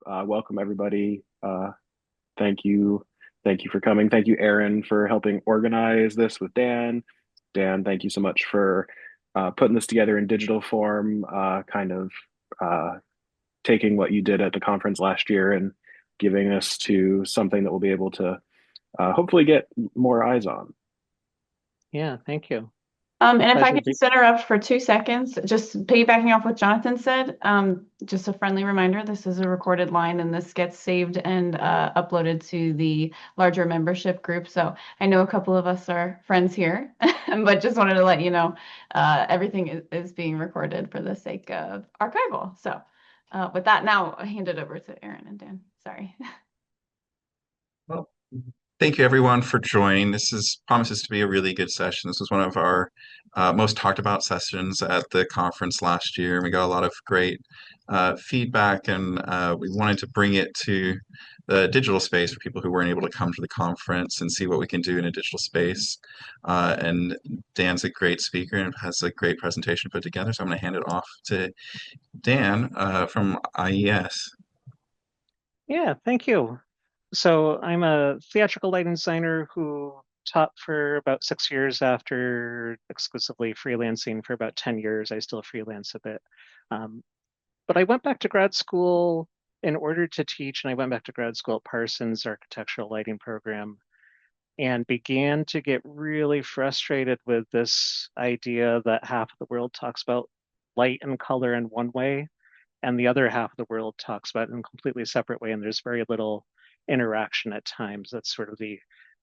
Welcome everybody. Thank you. Thank you for coming. Thank you, Aaron, for helping organize this with Dan. Dan, thank you so much for putting this together in digital form, kind of uh, taking what you did at the conference last year and giving us to something that we'll be able to hopefully get more eyes on. Yeah, thank you. And if I Pleasure could to be. just interrupt for 2 seconds, just piggybacking off what Jonathan said, just a friendly reminder, this is a recorded line and this gets saved and uploaded to the larger membership group. So I know a couple of us are friends here, but just wanted to let you know everything is being recorded for the sake of archival. So with that, now I hand it over to Aaron and Dan. Sorry. Well, thank you everyone for joining. This is promises to be a really good session. This was one of our most talked about sessions at the conference last year, and we got a lot of great feedback, and we wanted to bring it to the digital space for people who weren't able to come to the conference and see what we can do in a digital space. And Dan's a great speaker and has a great presentation put together, so I'm going to hand it off to Dan from IES. Yeah, thank you. So I'm a theatrical lighting designer who taught for about 6 years after exclusively freelancing for about 10 years. I still freelance a bit. Um, but I went back to grad school in order to teach, and I went back to grad school at Parsons Architectural Lighting Program and began to get really frustrated with this idea that half of the world talks about light and color in one way and the other half of the world talks about it in a completely separate way, and there's very little interaction at times. That's sort of the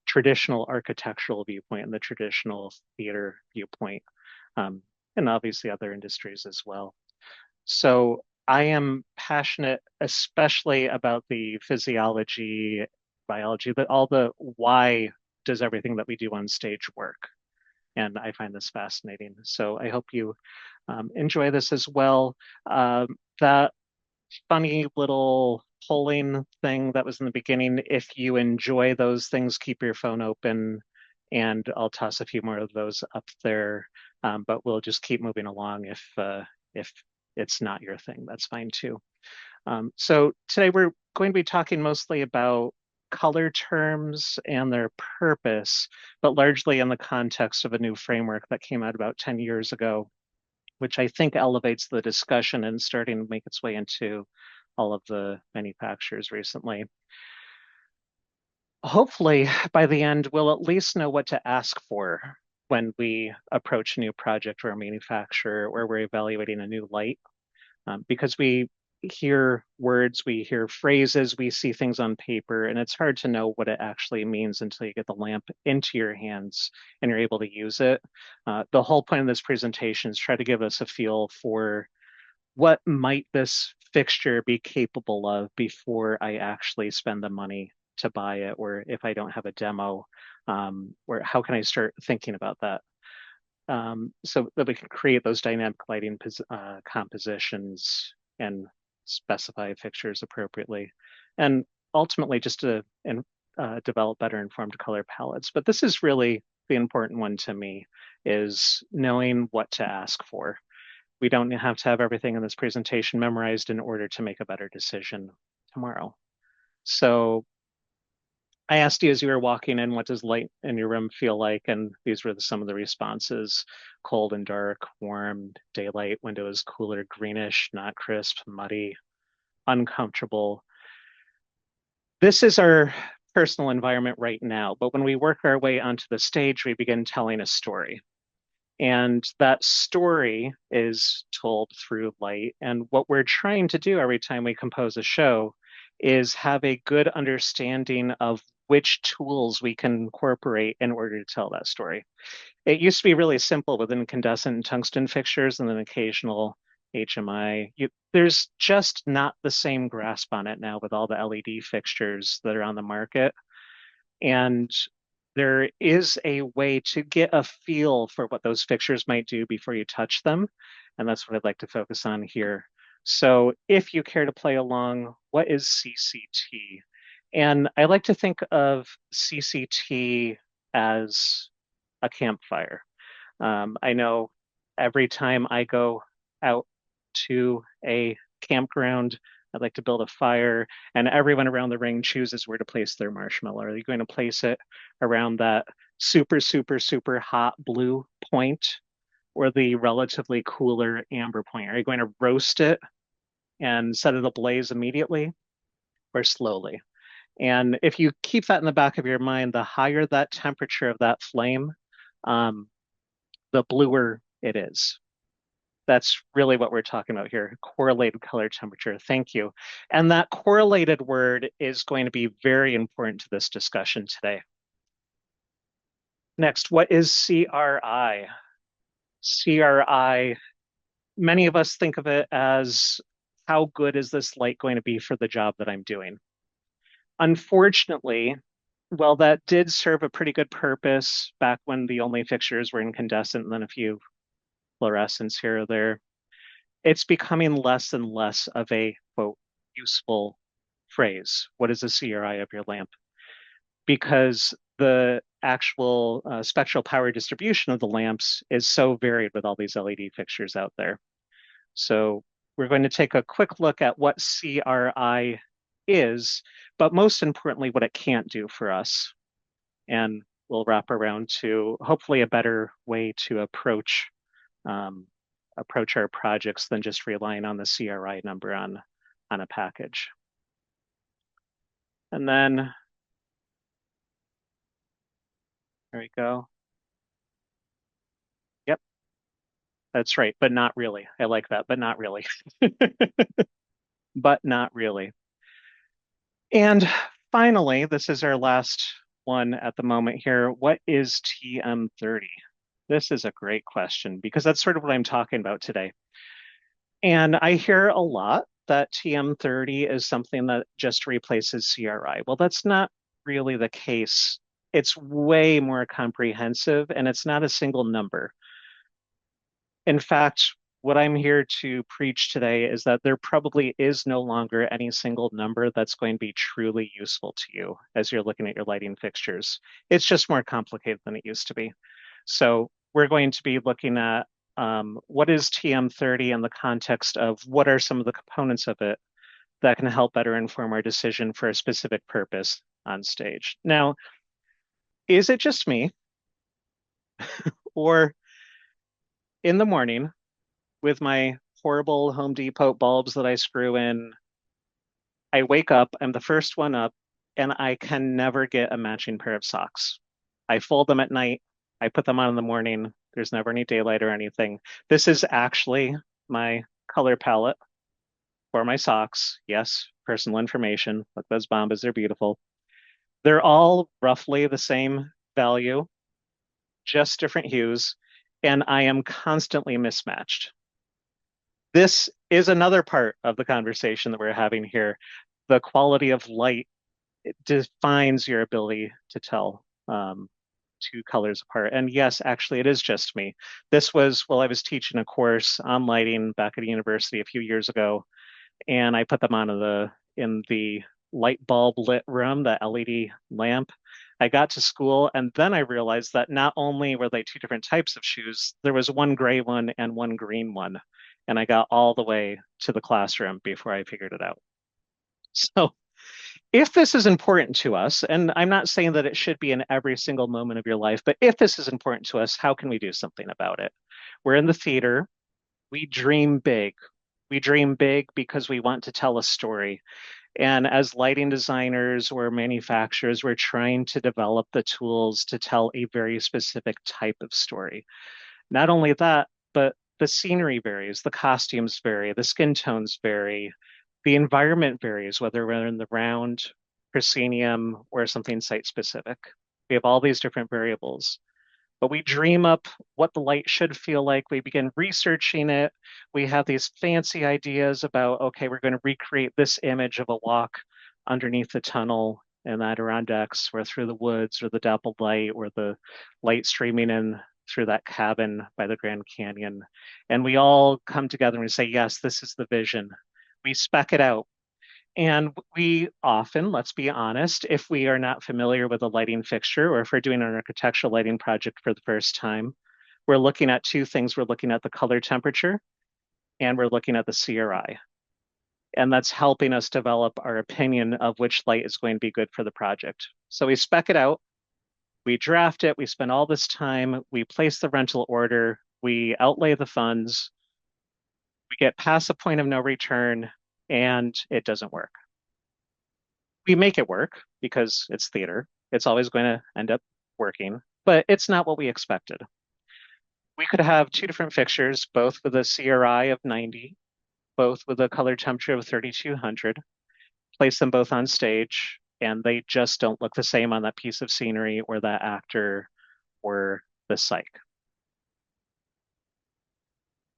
traditional architectural viewpoint and the traditional theater viewpoint, and obviously other industries as well. So I am passionate, especially about the physiology, biology, but all the why does everything that we do on stage work? And I find this fascinating. So I hope you enjoy this as well. That funny little polling thing that was in the beginning, if you enjoy those things, keep your phone open, and I'll toss a few more of those up there. But we'll just keep moving along if it's not your thing, that's fine too. So today we're going to be talking mostly about color terms and their purpose, but largely in the context of a new framework that came out about 10 years ago, which I think elevates the discussion and starting to make its way into all of the manufacturers recently. Hopefully, by the end, we'll at least know what to ask for when we approach a new project or a manufacturer or we're evaluating a new light, because we hear words, we hear phrases, we see things on paper, and it's hard to know what it actually means until you get the lamp into your hands and you're able to use it. The whole point of this presentation is try to give us a feel for what might this fixture be capable of before I actually spend the money to buy it, or if I don't have a demo, or how can I start thinking about that? So that we can create those dynamic lighting compositions and specify fixtures appropriately, and ultimately just to develop better informed color palettes. But this is really the important one to me, is knowing what to ask for. We don't have to have everything in this presentation memorized in order to make a better decision tomorrow. So I asked you as you were walking in, what does light in your room feel like? And these were some of the responses: cold and dark, warm, daylight, windows cooler, greenish, not crisp, muddy, uncomfortable. This is our personal environment right now. But when we work our way onto the stage, we begin telling a story. And that story is told through light. And what we're trying to do every time we compose a show is have a good understanding of which tools we can incorporate in order to tell that story. It used to be really simple with incandescent and tungsten fixtures and an occasional HMI. There's just not the same grasp on it now with all the LED fixtures that are on the market. And there is a way to get a feel for what those fixtures might do before you touch them. And that's what I'd like to focus on here. So if you care to play along, what is CCT? And I like to think of CCT as a campfire. I know every time I go out to a campground, I'd like to build a fire, and everyone around the ring chooses where to place their marshmallow. Are you going to place it around that super, super, super hot blue point or the relatively cooler amber point? Are you going to roast it and set it ablaze immediately or slowly? And if you keep that in the back of your mind, the higher that temperature of that flame, um, the bluer it is. That's really what we're talking about here, correlated color temperature. Thank you. And that correlated word is going to be very important to this discussion today. Next, what is CRI? CRI, many of us think of it as how good is this light going to be for the job that I'm doing? Unfortunately, well, that did serve a pretty good purpose back when the only fixtures were incandescent and then a few fluorescents here or there. It's becoming less and less of a quote useful phrase. What is the CRI of your lamp? Because the actual spectral power distribution of the lamps is so varied with all these LED fixtures out there. So we're going to take a quick look at what CRI is, but most importantly, what it can't do for us. And we'll wrap around to hopefully a better way to um, approach our projects than just relying on the CRI number on a package. And then, there we go. Yep, that's right, but not really. I like that, but not really. But not really. And finally, this is our last one at the moment here. What is TM30? This is a great question because that's sort of what I'm talking about today. And I hear a lot that TM30 is something that just replaces CRI. Well, that's not really the case. It's way more comprehensive and it's not a single number. In fact, what I'm here to preach today is that there probably is no longer any single number that's going to be truly useful to you as you're looking at your lighting fixtures. It's just more complicated than it used to be. So we're going to be looking at what is TM30 in the context of what are some of the components of it that can help better inform our decision for a specific purpose on stage. Now, is it just me, or in the morning with my horrible Home Depot bulbs that I screw in, I wake up, I'm the first one up, and I can never get a matching pair of socks. I fold them at night, I put them on in the morning. There's never any daylight or anything. This is actually my color palette for my socks. Yes, personal information. Look, those Bombas, they're beautiful. They're all roughly the same value, just different hues, and I am constantly mismatched. This is another part of the conversation that we're having here. The quality of light defines your ability to tell two colors apart. And yes, actually, it is just me. This was while I was teaching a course on lighting back at a university a few years ago, and I put them on in the light bulb lit room, the LED lamp. I got to school and then I realized that not only were they two different types of shoes, there was one gray one and one green one. And I got all the way to the classroom before I figured it out. So if this is important to us, and I'm not saying that it should be in every single moment of your life, but if this is important to us, how can we do something about it? We're in the theater. We dream big. We dream big because we want to tell a story. And as lighting designers or manufacturers, we're trying to develop the tools to tell a very specific type of story. Not only that, but the scenery varies, the costumes vary, the skin tones vary, the environment varies, whether we're in the round, proscenium, or something site specific. We have all these different variables. But we dream up what the light should feel like. We begin researching it. We have these fancy ideas about, okay, we're going to recreate this image of a walk underneath the tunnel in the Adirondacks or through the woods or the dappled light or the light streaming in through that cabin by the Grand Canyon. And we all come together and we say, yes, this is the vision. We spec it out. And we often, let's be honest, if we are not familiar with a lighting fixture or if we're doing an architectural lighting project for the first time, we're looking at two things. We're looking at the color temperature and we're looking at the CRI. And that's helping us develop our opinion of which light is going to be good for the project. So we spec it out, we draft it, we spend all this time, we place the rental order, we outlay the funds, we get past the point of no return, and it doesn't work. We make it work because it's theater. It's always going to end up working, but it's not what we expected. We could have two different fixtures, both with a CRI of 90, both with a color temperature of 3200, place them both on stage, and they just don't look the same on that piece of scenery or that actor or the psych.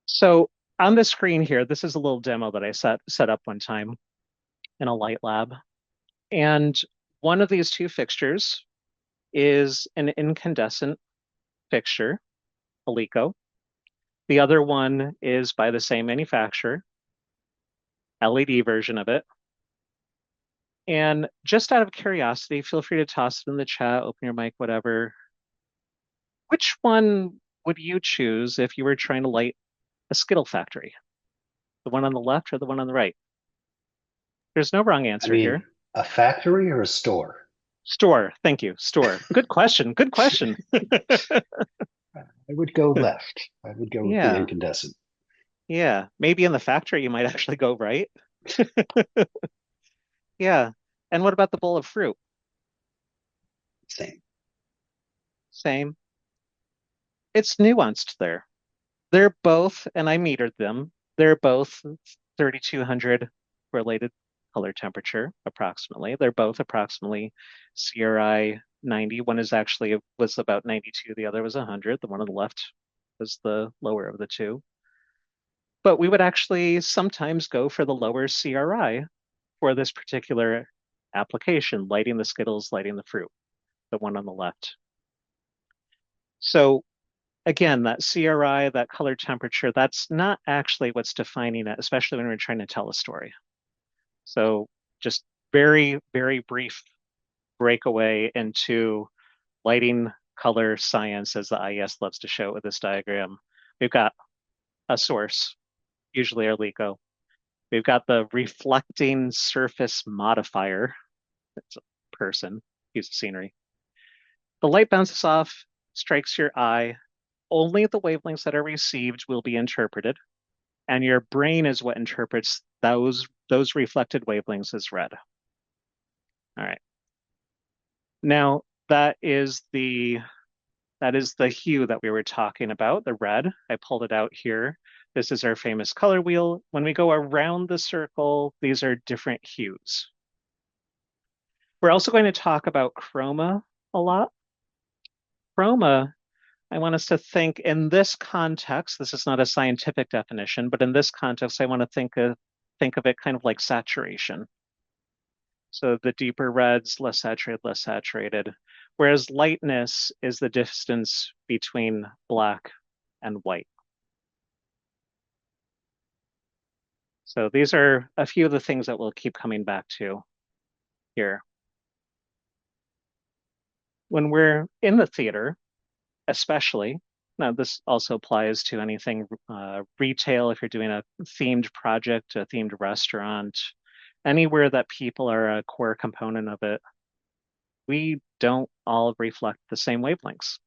So on the screen here, this is a little demo that I set up one time in a light lab. And one of these two fixtures is an incandescent fixture, Alico. The other one is by the same manufacturer, LED version of it. And just out of curiosity, feel free to toss it in the chat, open your mic, whatever. Which one would you choose if you were trying to light a Skittle factory? The one on the left or the one on the right? There's no wrong I answer mean, here. a factory or a store? Store. Thank you. Store. Good question. Good question. I would go left. I would go with the Yeah. incandescent. Yeah. Maybe in the factory, you might actually go right. Yeah. And what about the bowl of fruit? Same. Same. It's nuanced there. They're both, and I metered them, they're both 3200 related color temperature, approximately. They're both approximately CRI 90. One is actually was about 92, the other was 100. The one on the left was the lower of the two. But we would actually sometimes go for the lower CRI for this particular application, lighting the Skittles, lighting the fruit, the one on the left. So again, that CRI, that color temperature, that's not actually what's defining it, especially when we're trying to tell a story. So just very, very brief breakaway into lighting color science, as the IES loves to show with this diagram. We've got a source, usually our LICO. We've got the reflecting surface modifier. It's a person, piece of scenery. The light bounces off, strikes your eye. Only the wavelengths that are received will be interpreted, and your brain is what interprets those reflected wavelengths as red. All right. Now that is the hue that we were talking about, the red. I pulled it out here. This is our famous color wheel. When we go around the circle, these are different hues. We're also going to talk about chroma a lot. Chroma, I want us to think in this context, this is not a scientific definition, but in this context, I want to think of it kind of like saturation. So the deeper reds, less saturated. Whereas lightness is the distance between black and white. So these are a few of the things that we'll keep coming back to here. When we're in the theater, especially, now this also applies to anything retail, if you're doing a themed project, a themed restaurant, anywhere that people are a core component of it, we don't all reflect the same wavelengths.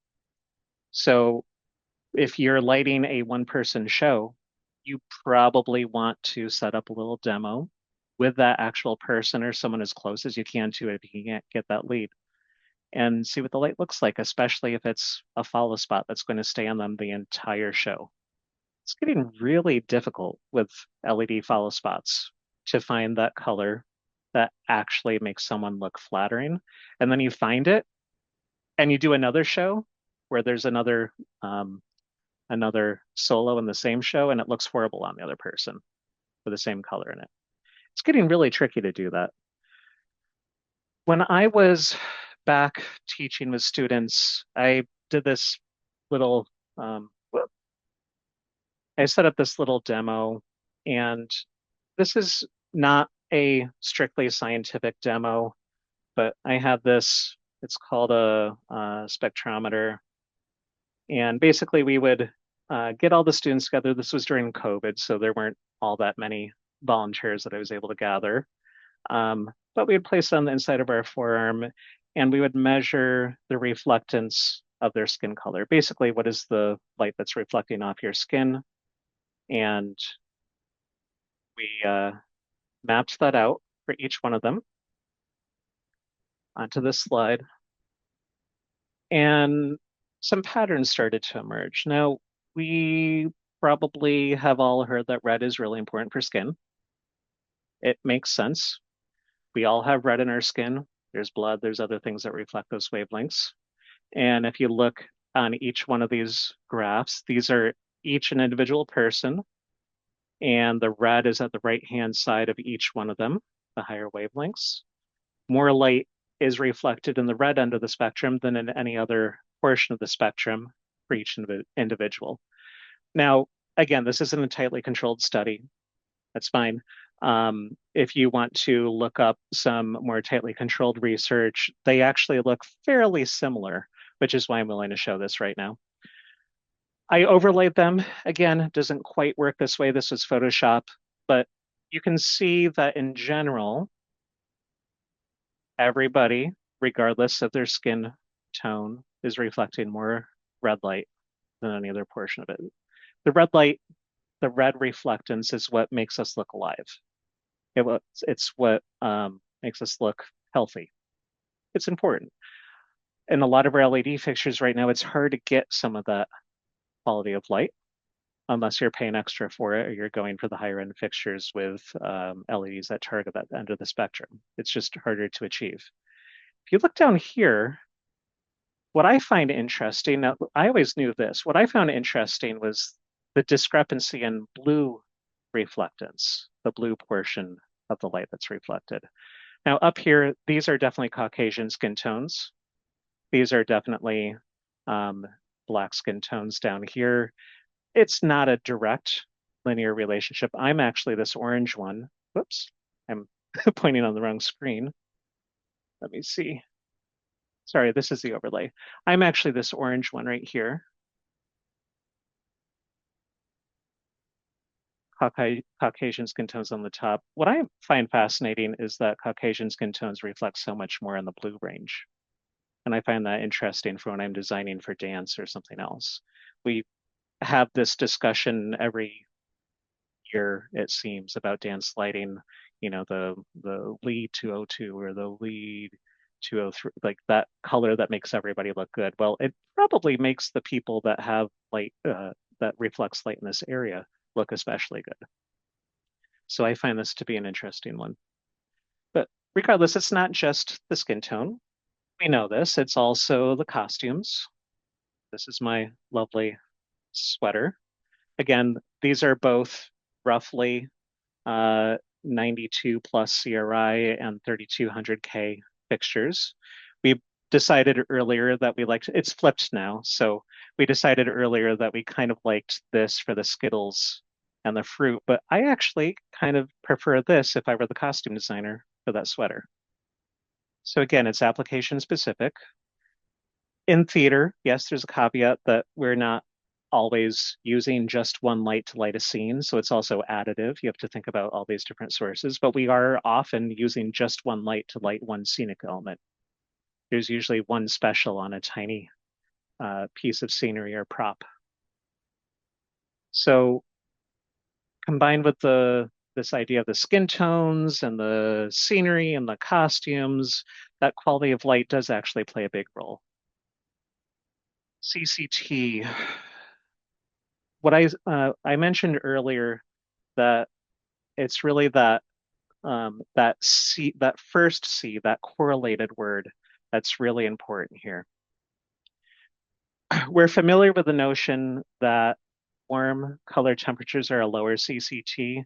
So if you're lighting a one-person show, you probably want to set up a little demo with that actual person or someone as close as you can to it if you can't get that lead, and see what the light looks like, especially if it's a follow spot that's going to stay on them the entire show. It's getting really difficult with LED follow spots to find that color that actually makes someone look flattering. And then you find it and you do another show where there's another solo in the same show and it looks horrible on the other person with the same color in it. It's getting really tricky to do that. When I was back teaching with students, I did this little, I set up this little demo, and this is not a strictly scientific demo, but I had this, it's called a spectrometer. And basically we would get all the students together. This was during COVID, so there weren't all that many volunteers that I was able to gather. But we would place it on the inside of our forearm and we would measure the reflectance of their skin color. Basically, what is the light that's reflecting off your skin? And we mapped that out for each one of them onto this slide. And some patterns started to emerge. Now, we probably have all heard that red is really important for skin. It makes sense. We all have red in our skin. There's blood, there's other things that reflect those wavelengths. And if you look on each one of these graphs, these are each an individual person, and the red is at the right-hand side of each one of them, the higher wavelengths. More light is reflected in the red end of the spectrum than in any other portion of the spectrum for each individual. Now, again, this isn't a tightly controlled study. That's fine. If you want to look up some more tightly controlled research, they actually look fairly similar, which is why I'm willing to show this right now. I overlaid them. Again, it doesn't quite work this way. This was Photoshop, but you can see that in general, everybody, regardless of their skin tone, is reflecting more red light than any other portion of it. The red light, the red reflectance is what makes us look alive. It's what makes us look healthy. It's important. In a lot of our LED fixtures right now, it's hard to get some of that quality of light unless you're paying extra for it or you're going for the higher end fixtures with LEDs that target that end of the spectrum. It's just harder to achieve. If you look down here, what I find interesting, now I always knew this, what I found interesting was the discrepancy in blue reflectance, the blue portion of the light that's reflected. Now up here, these are definitely Caucasian skin tones. These are definitely black skin tones down here. It's not a direct linear relationship. I'm actually this orange one. Whoops, I'm pointing on the wrong screen. Let me see. Sorry, this is the overlay. I'm actually this orange one right here. Caucasian skin tones on the top. What I find fascinating is that Caucasian skin tones reflect so much more in the blue range. And I find that interesting for when I'm designing for dance or something else. We have this discussion every year, it seems, about dance lighting, you know, the lead 202 or the lead 203, like that color that makes everybody look good. Well, it probably makes the people that have light, that reflects light in this area look especially good. So I find this to be an interesting one. But regardless, it's not just the skin tone. We know this, it's also the costumes. This is my lovely sweater. Again, these are both roughly 92 plus CRI and 3200K fixtures. We decided earlier that we liked, it's flipped now. So we decided earlier that we kind of liked this for the Skittles and the fruit, but I actually kind of prefer this if I were the costume designer for that sweater. So again, it's application specific. In theater, yes, there's a caveat that we're not always using just one light to light a scene. So it's also additive. You have to think about all these different sources, but we are often using just one light to light one scenic element. There's usually one special on a tiny piece of scenery or prop. So combined with this idea of the skin tones and the scenery and the costumes, that quality of light does actually play a big role. CCT. What I mentioned earlier that it's really that that first C, that correlated word, that's really important here. We're familiar with the notion that warm color temperatures are a lower CCT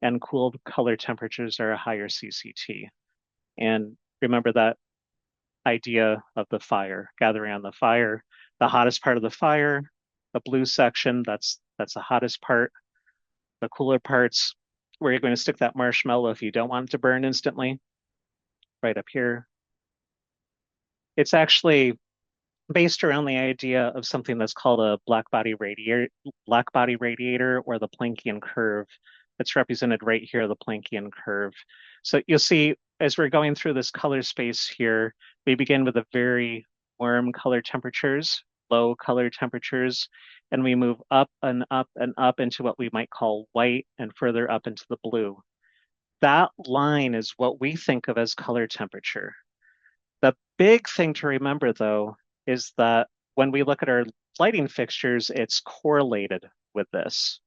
and cool color temperatures are a higher CCT. And remember that idea of the fire, gathering on the fire, the hottest part of the fire, the blue section, that's the hottest part. The cooler parts, where you're going to stick that marshmallow if you don't want it to burn instantly, right up here. It's actually based around the idea of something that's called a black body radiator or the Planckian curve It's represented right here, the Planckian curve. So you'll see as we're going through this color space here, we begin with a very warm color temperatures, low color temperatures, and we move up and up and up into what we might call white and further up into the blue. That line is what we think of as color temperature. The big thing to remember, though, is that when we look at our lighting fixtures, it's correlated with this.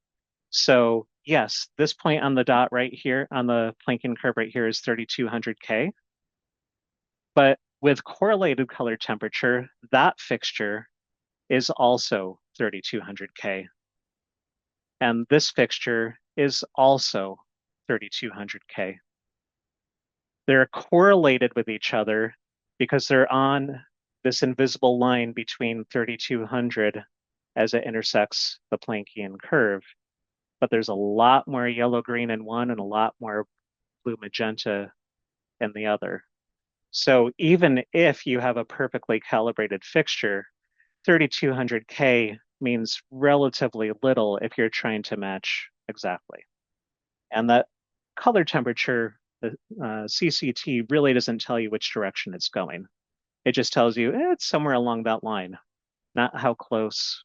So yes, this point on the dot right here, on the Planckian curve right here is 3200 K. But with correlated color temperature, that fixture is also 3200 K. And this fixture is also 3200 K. They're correlated with each other because they're on this invisible line between 3200 as it intersects the Planckian curve. But there's a lot more yellow green in one and a lot more blue magenta in the other. So even if you have a perfectly calibrated fixture, 3200K means relatively little if you're trying to match exactly. And that color temperature, the CCT, really doesn't tell you which direction it's going. It just tells you it's somewhere along that line, not how close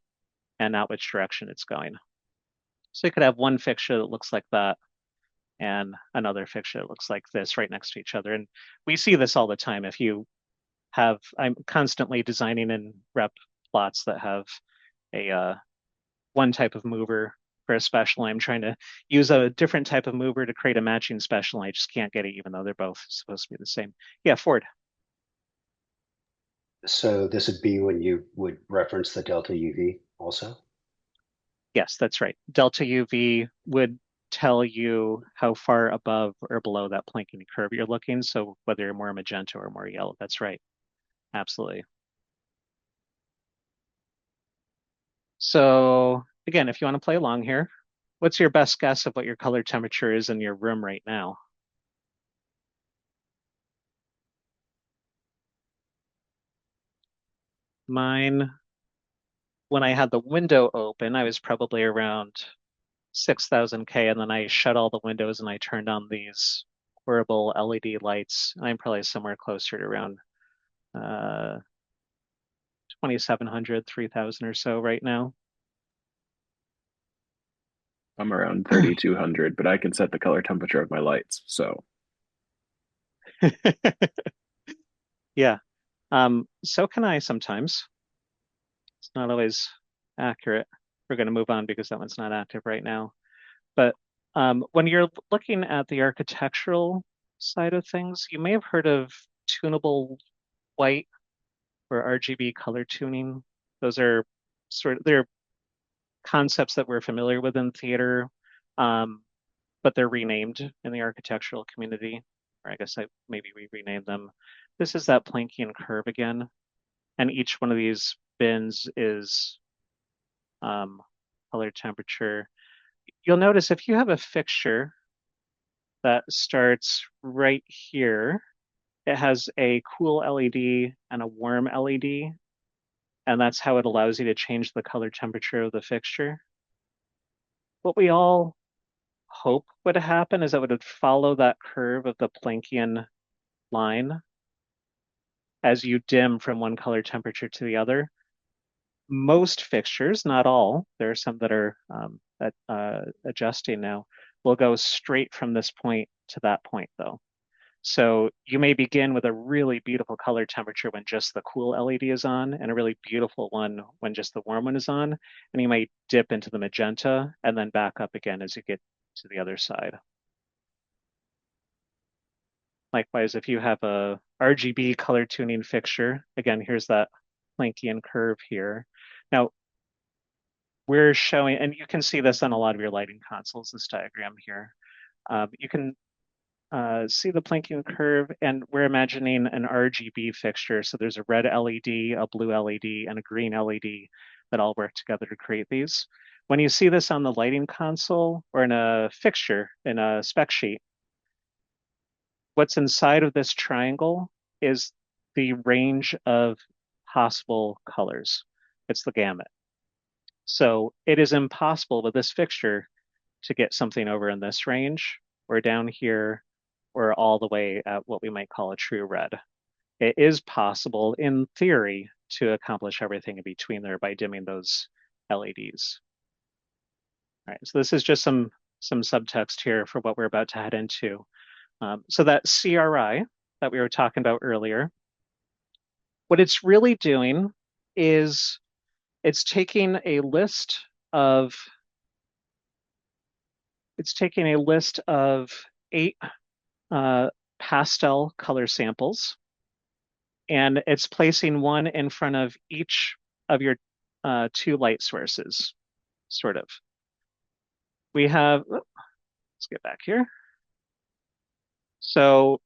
and not which direction it's going. So you could have one fixture that looks like that and another fixture that looks like this right next to each other. And we see this all the time. If you have, I'm constantly designing in rep plots that have a one type of mover for a special. I'm trying to use a different type of mover to create a matching special. I just can't get it, even though they're both supposed to be the same. Yeah, Ford. So this would be when you would reference the delta UV also? Yes, that's right. Delta UV would tell you how far above or below that Planckian curve you're looking. So whether you're more magenta or more yellow, that's right. Absolutely. So again, if you want to play along here, what's your best guess of what your color temperature is in your room right now? Mine, when I had the window open, I was probably around 6000 K, and then I shut all the windows and I turned on these horrible LED lights. I'm probably somewhere closer to around 2700, 3000 or so right now. I'm around 3200, but I can set the color temperature of my lights. So Yeah. So can I sometimes. It's not always accurate. We're going to move on because that one's not active right now. But when you're looking at the architectural side of things, you may have heard of tunable white or RGB color tuning. Those are they're concepts that we're familiar with in theater, but they're renamed in the architectural community, or I guess maybe we renamed them. This is that Planckian curve again, and each one of these bins is color temperature. You'll notice if you have a fixture that starts right here, it has a cool LED and a warm LED, and that's how it allows you to change the color temperature of the fixture. What we all hope would happen is that it would follow that curve of the Planckian line as you dim from one color temperature to the other. Most fixtures, not all, there are some that are adjusting now, will go straight from this point to that point though. So you may begin with a really beautiful color temperature when just the cool LED is on, and a really beautiful one when just the warm one is on, and you may dip into the magenta and then back up again as you get to the other side. Likewise, if you have a RGB color tuning fixture, again, here's that Planckian curve here. Now, we're showing, and you can see this on a lot of your lighting consoles, this diagram here. You can see the Planckian curve, and we're imagining an RGB fixture. So there's a red LED, a blue LED, and a green LED that all work together to create these. When you see this on the lighting console or in a fixture, in a spec sheet, what's inside of this triangle is the range of possible colors. It's the gamut. So it is impossible with this fixture to get something over in this range, or down here, or all the way at what we might call a true red. It is possible, in theory, to accomplish everything in between there by dimming those LEDs. All right, so this is just some subtext here for what we're about to head into. So that CRI that we were talking about earlier, what it's really doing is it's taking a list of 8 pastel color samples, and it's placing one in front of each of your 2 light sources, sort of. We have, let's get back here. So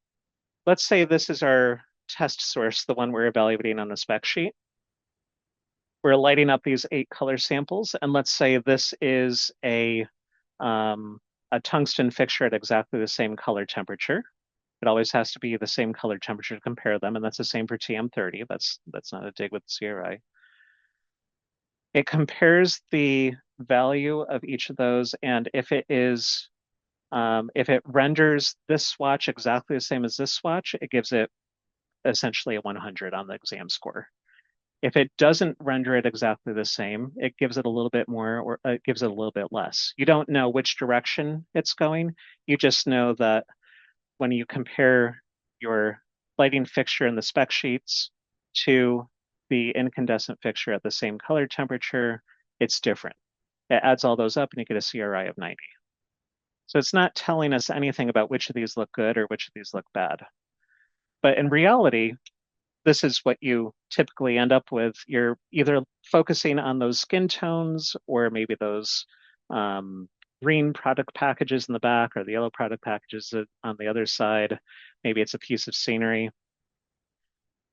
let's say this is our test source, the one we're evaluating on the spec sheet. We're lighting up these 8 color samples, and let's say this is a tungsten fixture at exactly the same color temperature. It always has to be the same color temperature to compare them, and that's the same for TM30. That's not a dig with CRI. It compares the value of each of those, and if it renders this swatch exactly the same as this swatch, it gives it essentially a 100 on the exam score. If it doesn't render it exactly the same, it gives it a little bit more, or it gives it a little bit less. You don't know which direction it's going. You just know that when you compare your lighting fixture in the spec sheets to the incandescent fixture at the same color temperature, it's different. It adds all those up and you get a CRI of 90. So it's not telling us anything about which of these look good or which of these look bad. But in reality, this is what you typically end up with. You're either focusing on those skin tones or maybe those green product packages in the back or the yellow product packages on the other side. Maybe it's a piece of scenery.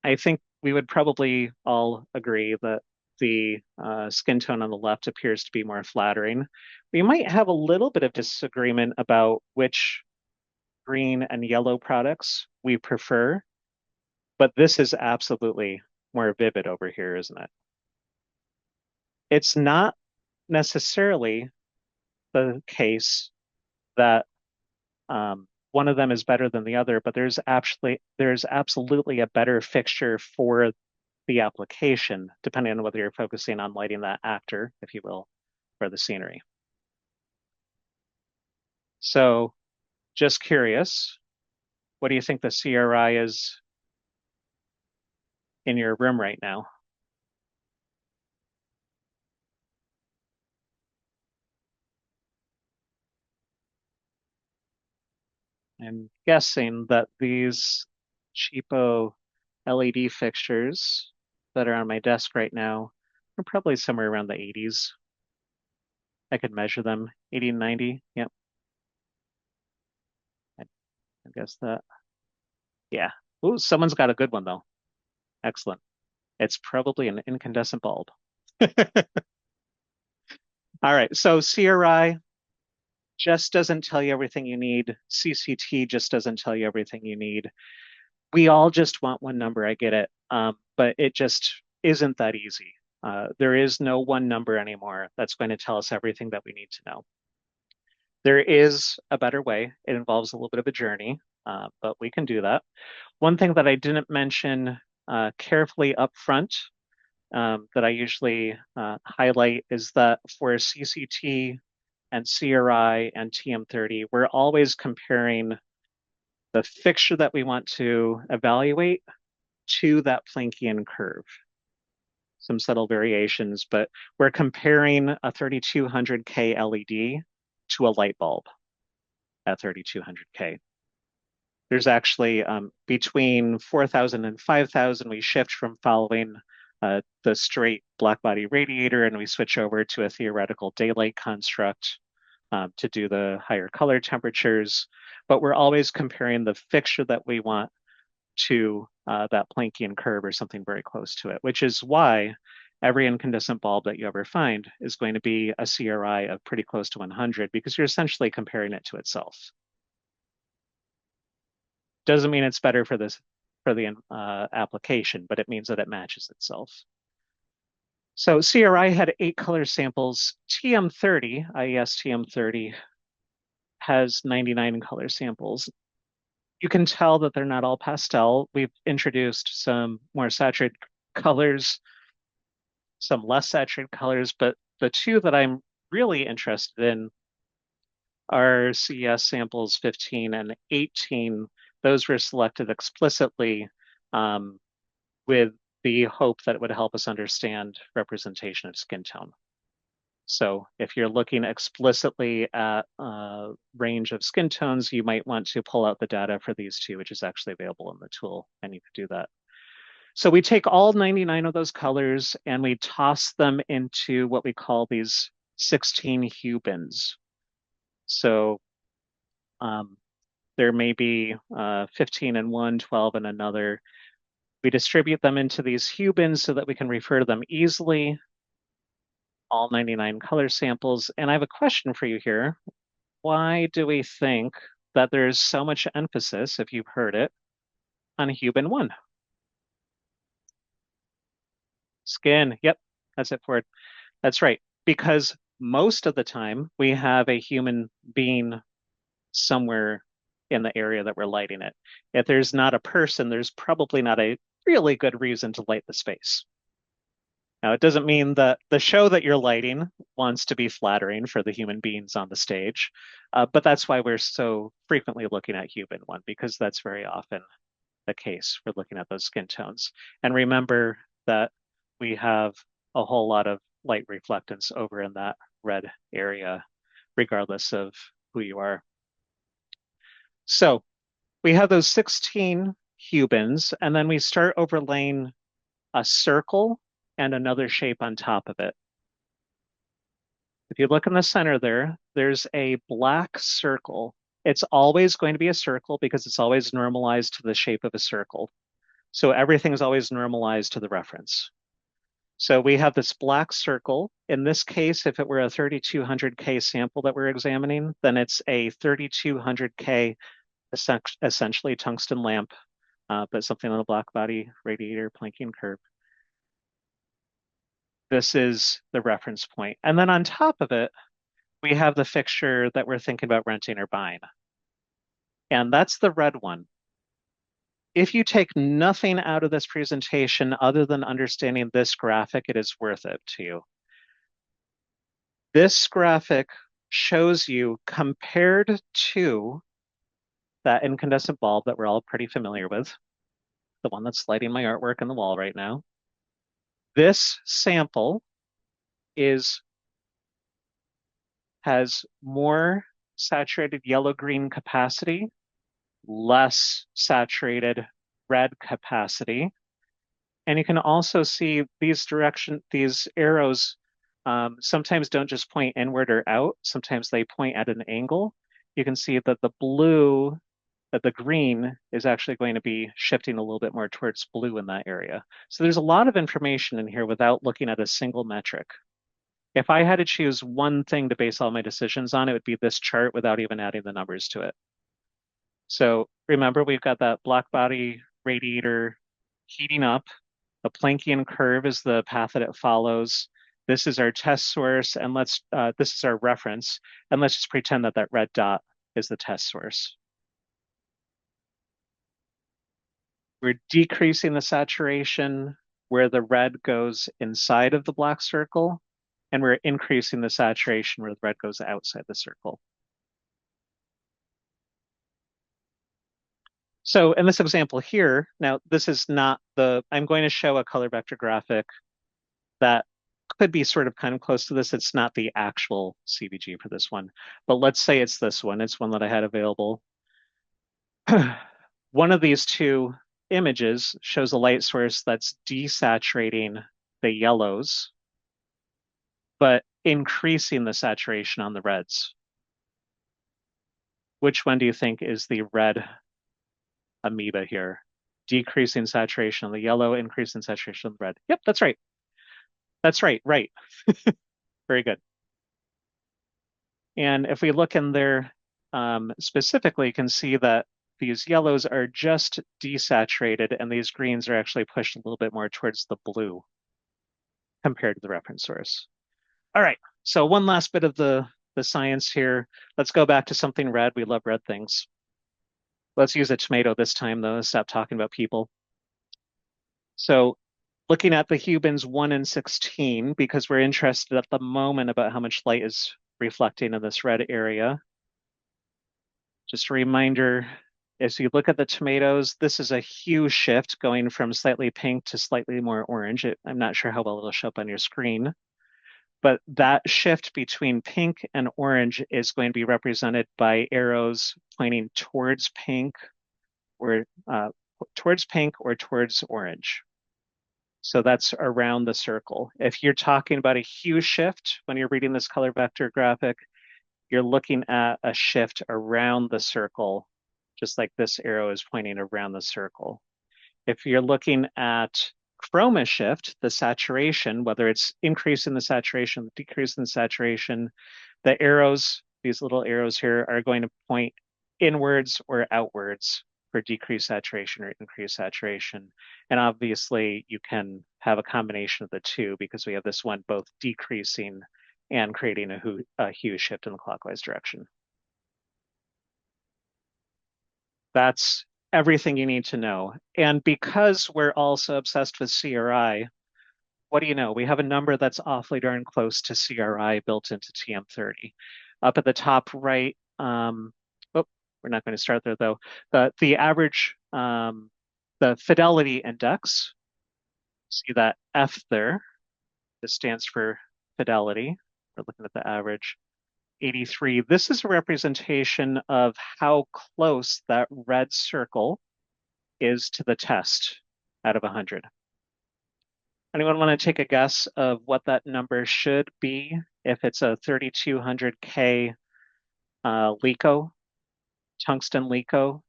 I think we would probably all agree that the skin tone on the left appears to be more flattering. We might have a little bit of disagreement about which green and yellow products we prefer, but this is absolutely more vivid over here, isn't it? It's not necessarily the case that one of them is better than the other, but there's absolutely a better fixture for the application, depending on whether you're focusing on lighting that actor, if you will, or the scenery. So just curious, what do you think the CRI is in your room right now? I'm guessing that these cheapo LED fixtures that are on my desk right now are probably somewhere around the 80s. I could measure them, 80 and 90. Yep. I guess that. Yeah. Ooh, someone's got a good one though. Excellent. It's probably an incandescent bulb. All right, so CRI just doesn't tell you everything you need. CCT just doesn't tell you everything you need. We all just want one number, I get it, but it just isn't that easy. There is no one number anymore that's going to tell us everything that we need to know. There is a better way. It involves a little bit of a journey, but we can do that. One thing that I didn't mention carefully up front that I usually highlight is that for CCT and CRI and TM30, we're always comparing the fixture that we want to evaluate to that Planckian curve. Some subtle variations, but we're comparing a 3200K LED to a light bulb at 3200K. There's actually between 4000 and 5000, we shift from following the straight black body radiator and we switch over to a theoretical daylight construct to do the higher color temperatures. But we're always comparing the fixture that we want to that Planckian curve or something very close to it, which is why every incandescent bulb that you ever find is going to be a CRI of pretty close to 100 because you're essentially comparing it to itself. Doesn't mean it's better for the application, but it means that it matches itself. So CRI had 8 color samples. TM30, IES TM30, has 99 color samples. You can tell that they're not all pastel. We've introduced some more saturated colors, some less saturated colors, but the two that I'm really interested in are CES samples 15 and 18. Those were selected explicitly with the hope that it would help us understand representation of skin tone. So if you're looking explicitly at a range of skin tones, you might want to pull out the data for these two, which is actually available in the tool, and you can do that. So we take all 99 of those colors and we toss them into what we call these 16 hue bins. So there may be 15 in one, 12 in another. We distribute them into these hue bins so that we can refer to them easily, all 99 color samples. And I have a question for you here. Why do we think that there's so much emphasis, if you've heard it, on hue bin 1? Skin, yep, that's it for it. That's right, because most of the time we have a human being somewhere in the area that we're lighting it. If there's not a person, there's probably not a really good reason to light the space. Now, it doesn't mean that the show that you're lighting wants to be flattering for the human beings on the stage, but that's why we're so frequently looking at hue bin 1, because that's very often the case. We're looking at those skin tones. And remember that we have a whole lot of light reflectance over in that red area, regardless of who you are. So we have those 16 hue bins, and then we start overlaying a circle and another shape on top of it. If you look in the center there, there's a black circle. It's always going to be a circle because it's always normalized to the shape of a circle. So everything's always normalized to the reference. So we have this black circle. In this case, if it were a 3200K sample that we're examining, then it's a 3200K essentially tungsten lamp, but something on the black body radiator Planckian curve. This is the reference point. And then on top of it, we have the fixture that we're thinking about renting or buying. And that's the red one. If you take nothing out of this presentation other than understanding this graphic, it is worth it to you. This graphic shows you, compared to that incandescent bulb that we're all pretty familiar with, the one that's lighting my artwork on the wall right now, this sample has more saturated yellow-green capacity, less saturated red capacity. And you can also see these arrows sometimes don't just point inward or out, sometimes they point at an angle. You can see that the green is actually going to be shifting a little bit more towards blue in that area. So there's a lot of information in here without looking at a single metric. If I had to choose one thing to base all my decisions on, it would be this chart without even adding the numbers to it. So remember, we've got that black body radiator heating up. The Planckian curve is the path that it follows. This is our test source, and this is our reference. And let's just pretend that that red dot is the test source. We're decreasing the saturation where the red goes inside of the black circle, and we're increasing the saturation where the red goes outside the circle. So in this example here, now this is not I'm going to show a color vector graphic that could be sort of kind of close to this. It's not the actual CVG for this one, but let's say it's this one. It's one that I had available. One of these two images shows a light source that's desaturating the yellows, but increasing the saturation on the reds. Which one do you think is the red amoeba here? Decreasing saturation on the yellow, increasing saturation on the red. Yep, that's right. That's right, right. Very good. And if we look in there specifically, you can see that these yellows are just desaturated and these greens are actually pushed a little bit more towards the blue compared to the reference source. All right, so one last bit of the the science here. Let's go back to something red. We love red things. Let's use a tomato this time, though. Stop talking about people. So looking at the Hubins 1 and 16, because we're interested at the moment about how much light is reflecting in this red area. Just a reminder, as you look at the tomatoes, this is a hue shift going from slightly pink to slightly more orange. I'm not sure how well it'll show up on your screen, but that shift between pink and orange is going to be represented by arrows pointing towards pink or towards orange. So that's around the circle. If you're talking about a hue shift when you're reading this color vector graphic, you're looking at a shift around the circle, just like this arrow is pointing around the circle. If you're looking at chroma shift, the saturation, whether it's increase in the saturation, decrease in the saturation, the arrows, these little arrows here, are going to point inwards or outwards for decreased saturation or increased saturation. And obviously you can have a combination of the two because we have this one both decreasing and creating a hue shift in the clockwise direction. That's everything you need to know. And because we're also obsessed with CRI, what do you know? We have a number that's awfully darn close to CRI built into TM30. Up at the top right, we're not going to start there though. The average, the fidelity index, see that F there, this stands for fidelity. We're looking at the average. 83. This is a representation of how close that red circle is to the test out of 100. Anyone want to take a guess of what that number should be if it's a 3200K LiCo, tungsten LiCo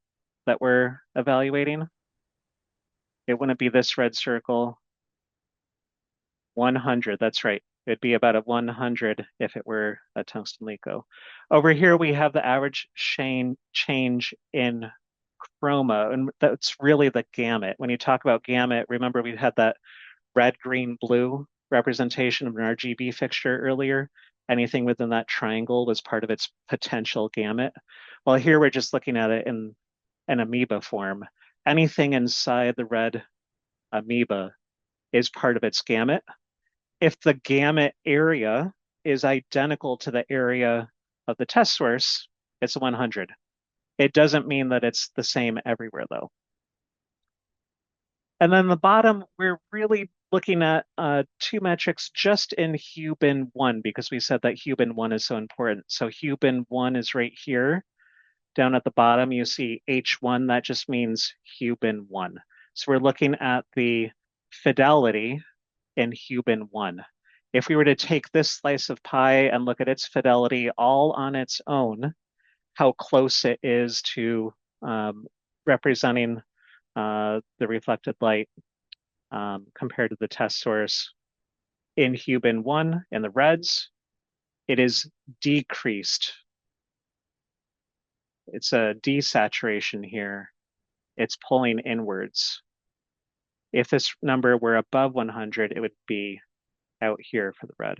that we're evaluating? It wouldn't be this red circle. 100, that's right. It'd be about a 100 if it were a tungsten LiCo. Over here, we have the average change in chroma, and that's really the gamut. When you talk about gamut, remember we had that red, green, blue representation of an RGB fixture earlier. Anything within that triangle was part of its potential gamut. Well, here we're just looking at it in an amoeba form. Anything inside the red amoeba is part of its gamut. If the gamut area is identical to the area of the test source, it's 100. It doesn't mean that it's the same everywhere though. And then the bottom, we're really looking at two metrics just in Hubin 1 because we said that Hubin 1 is so important. So Hubin 1 is right here. Down at the bottom, you see H1, that just means Hubin 1. So we're looking at the fidelity in Hubin 1. If we were to take this slice of pie and look at its fidelity all on its own, how close it is to representing the reflected light compared to the test source in Hubin 1 in the reds, it is decreased. It's a desaturation here. It's pulling inwards. If this number were above 100, it would be out here for the red.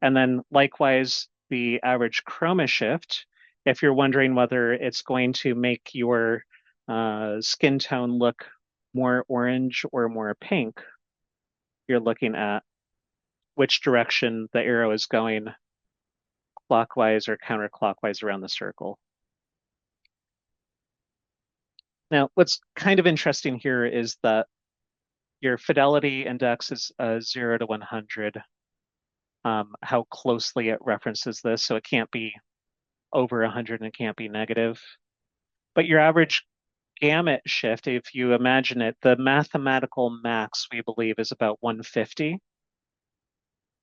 And then likewise, the average chroma shift, if you're wondering whether it's going to make your skin tone look more orange or more pink, you're looking at which direction the arrow is going, clockwise or counterclockwise around the circle. Now, what's kind of interesting here is that your fidelity index is 0 to 100, how closely it references this. So it can't be over 100 and it can't be negative. But your average gamut shift, if you imagine it, the mathematical max we believe is about 150.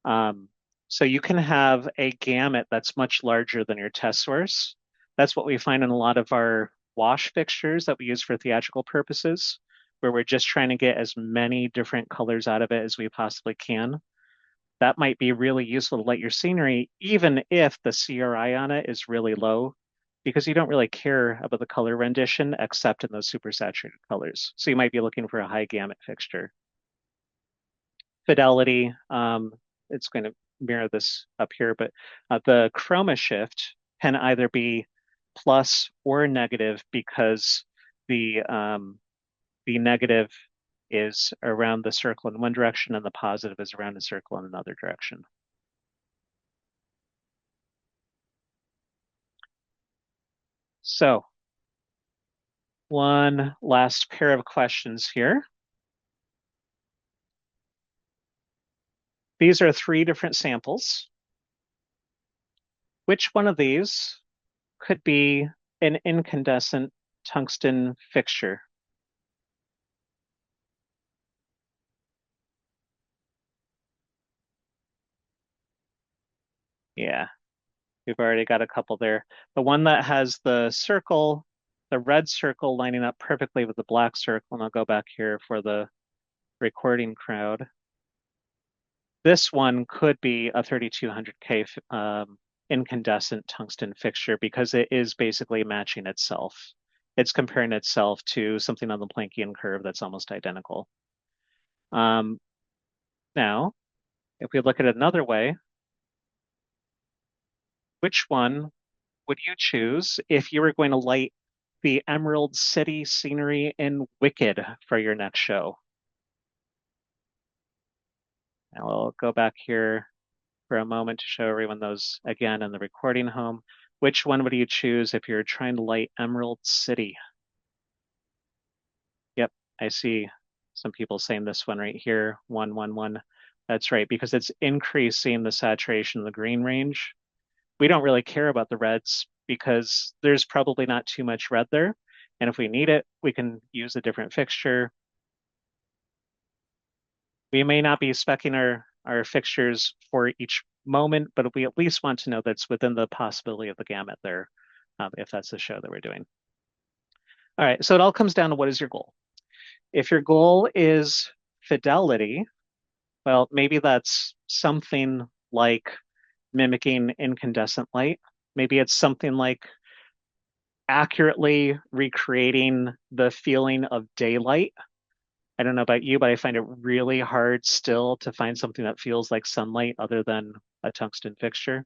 So you can have a gamut that's much larger than your test source. That's what we find in a lot of our wash fixtures that we use for theatrical purposes, where we're just trying to get as many different colors out of it as we possibly can. That might be really useful to light your scenery, even if the CRI on it is really low, because you don't really care about the color rendition except in those supersaturated colors. So you might be looking for a high gamut fixture. Fidelity, it's going to mirror this up here, but the chroma shift can either be plus or negative because the negative is around the circle in one direction and the positive is around the circle in another direction. So one last pair of questions here. These are 3 different samples. Which one of these could be an incandescent tungsten fixture? Yeah, we've already got a couple there. The one that has the circle, the red circle lining up perfectly with the black circle, and I'll go back here for the recording crowd. This one could be a 3200K incandescent tungsten fixture because it is basically matching itself. It's comparing itself to something on the Planckian curve that's almost identical. Now, if we look at it another way, which one would you choose if you were going to light the Emerald City scenery in Wicked for your next show? And we'll go back here for a moment to show everyone those again in the recording home. Which one would you choose if you're trying to light Emerald City? Yep, I see some people saying this one right here, 111. That's right, because it's increasing the saturation of the green range. We don't really care about the reds because there's probably not too much red there. And if we need it, we can use a different fixture. We may not be speccing our fixtures for each moment, but we at least want to know that's within the possibility of the gamut there, if that's the show that we're doing. All right, so it all comes down to what is your goal? If your goal is fidelity, well, maybe that's something like mimicking incandescent light. Maybe it's something like accurately recreating the feeling of daylight. I don't know about you, but I find it really hard still to find something that feels like sunlight other than a tungsten fixture.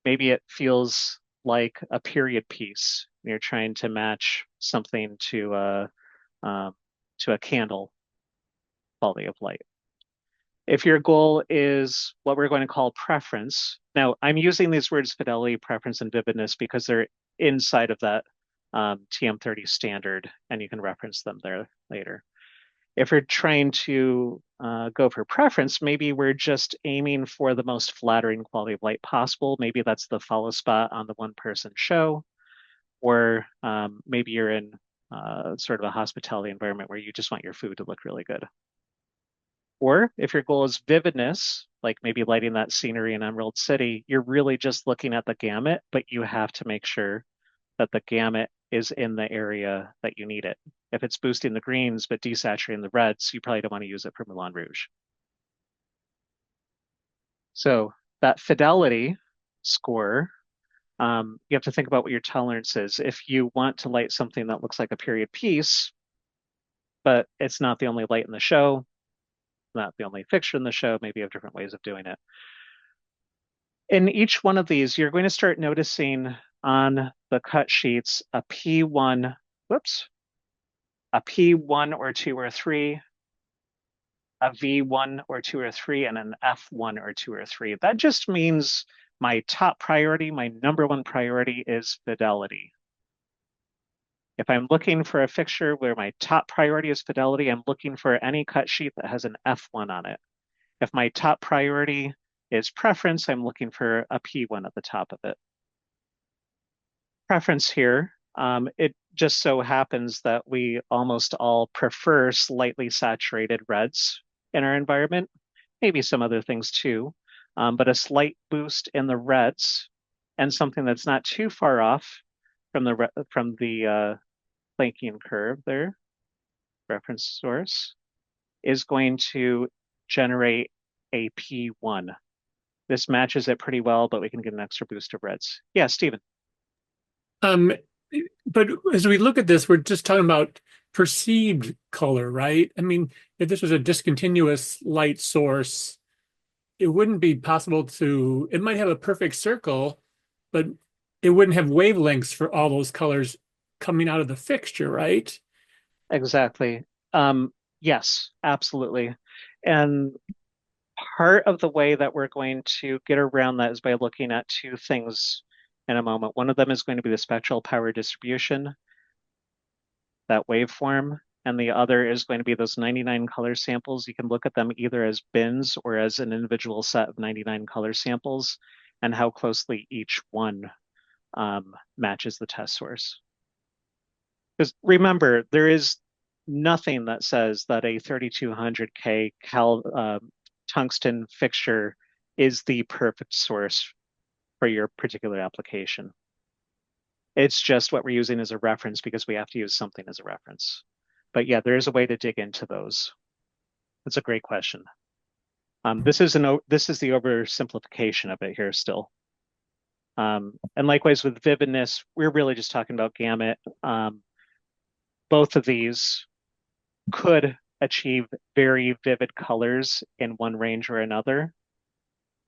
Maybe it feels like a period piece. You're trying to match something to a candle quality of light. If your goal is what we're going to call preference, now I'm using these words fidelity, preference, and vividness because they're inside of that TM30 standard, and you can reference them there later. If we're trying to go for preference, maybe we're just aiming for the most flattering quality of light possible. Maybe that's the follow spot on the one-person show, or maybe you're in sort of a hospitality environment where you just want your food to look really good. Or if your goal is vividness, like maybe lighting that scenery in Emerald City, you're really just looking at the gamut, but you have to make sure that the gamut is in the area that you need it. If it's boosting the greens but desaturating the reds, you probably don't want to use it for Moulin Rouge. So that fidelity score, you have to think about what your tolerance is. If you want to light something that looks like a period piece, but it's not the only light in the show, not the only fixture in the show, maybe you have different ways of doing it. In each one of these, you're going to start noticing on the cut sheets a P1, whoops, a P1 or 2 or 3, a V1 or 2 or 3, and an F1 or 2 or 3. That just means my top priority, my number one priority is fidelity. If I'm looking for a fixture where my top priority is fidelity, I'm looking for any cut sheet that has an F1 on it. If my top priority is preference, I'm looking for a P1 at the top of it. Preference here, it just so happens that we almost all prefer slightly saturated reds in our environment, maybe some other things too, but a slight boost in the reds and something that's not too far off from the Planckian curve there, reference source, is going to generate a P1. This matches it pretty well, but we can get an extra boost of reds. Yeah, Stephen. But as we look at this, we're just talking about perceived color, right? I mean, if this was a discontinuous light source, it wouldn't be possible to, it might have a perfect circle, but it wouldn't have wavelengths for all those colors coming out of the fixture, right? Exactly. Yes, absolutely. And part of the way that we're going to get around that is by looking at two things in a moment. One of them is going to be the spectral power distribution, that waveform, and the other is going to be those 99 color samples. You can look at them either as bins or as an individual set of 99 color samples and how closely each one matches the test source. Because remember, there is nothing that says that a 3200K tungsten fixture is the perfect source for your particular application. It's just what we're using as a reference because we have to use something as a reference. But yeah, there is a way to dig into those. That's a great question. This is the oversimplification of it here still. And likewise with vividness, we're really just talking about gamut. Both of these could achieve very vivid colors in one range or another.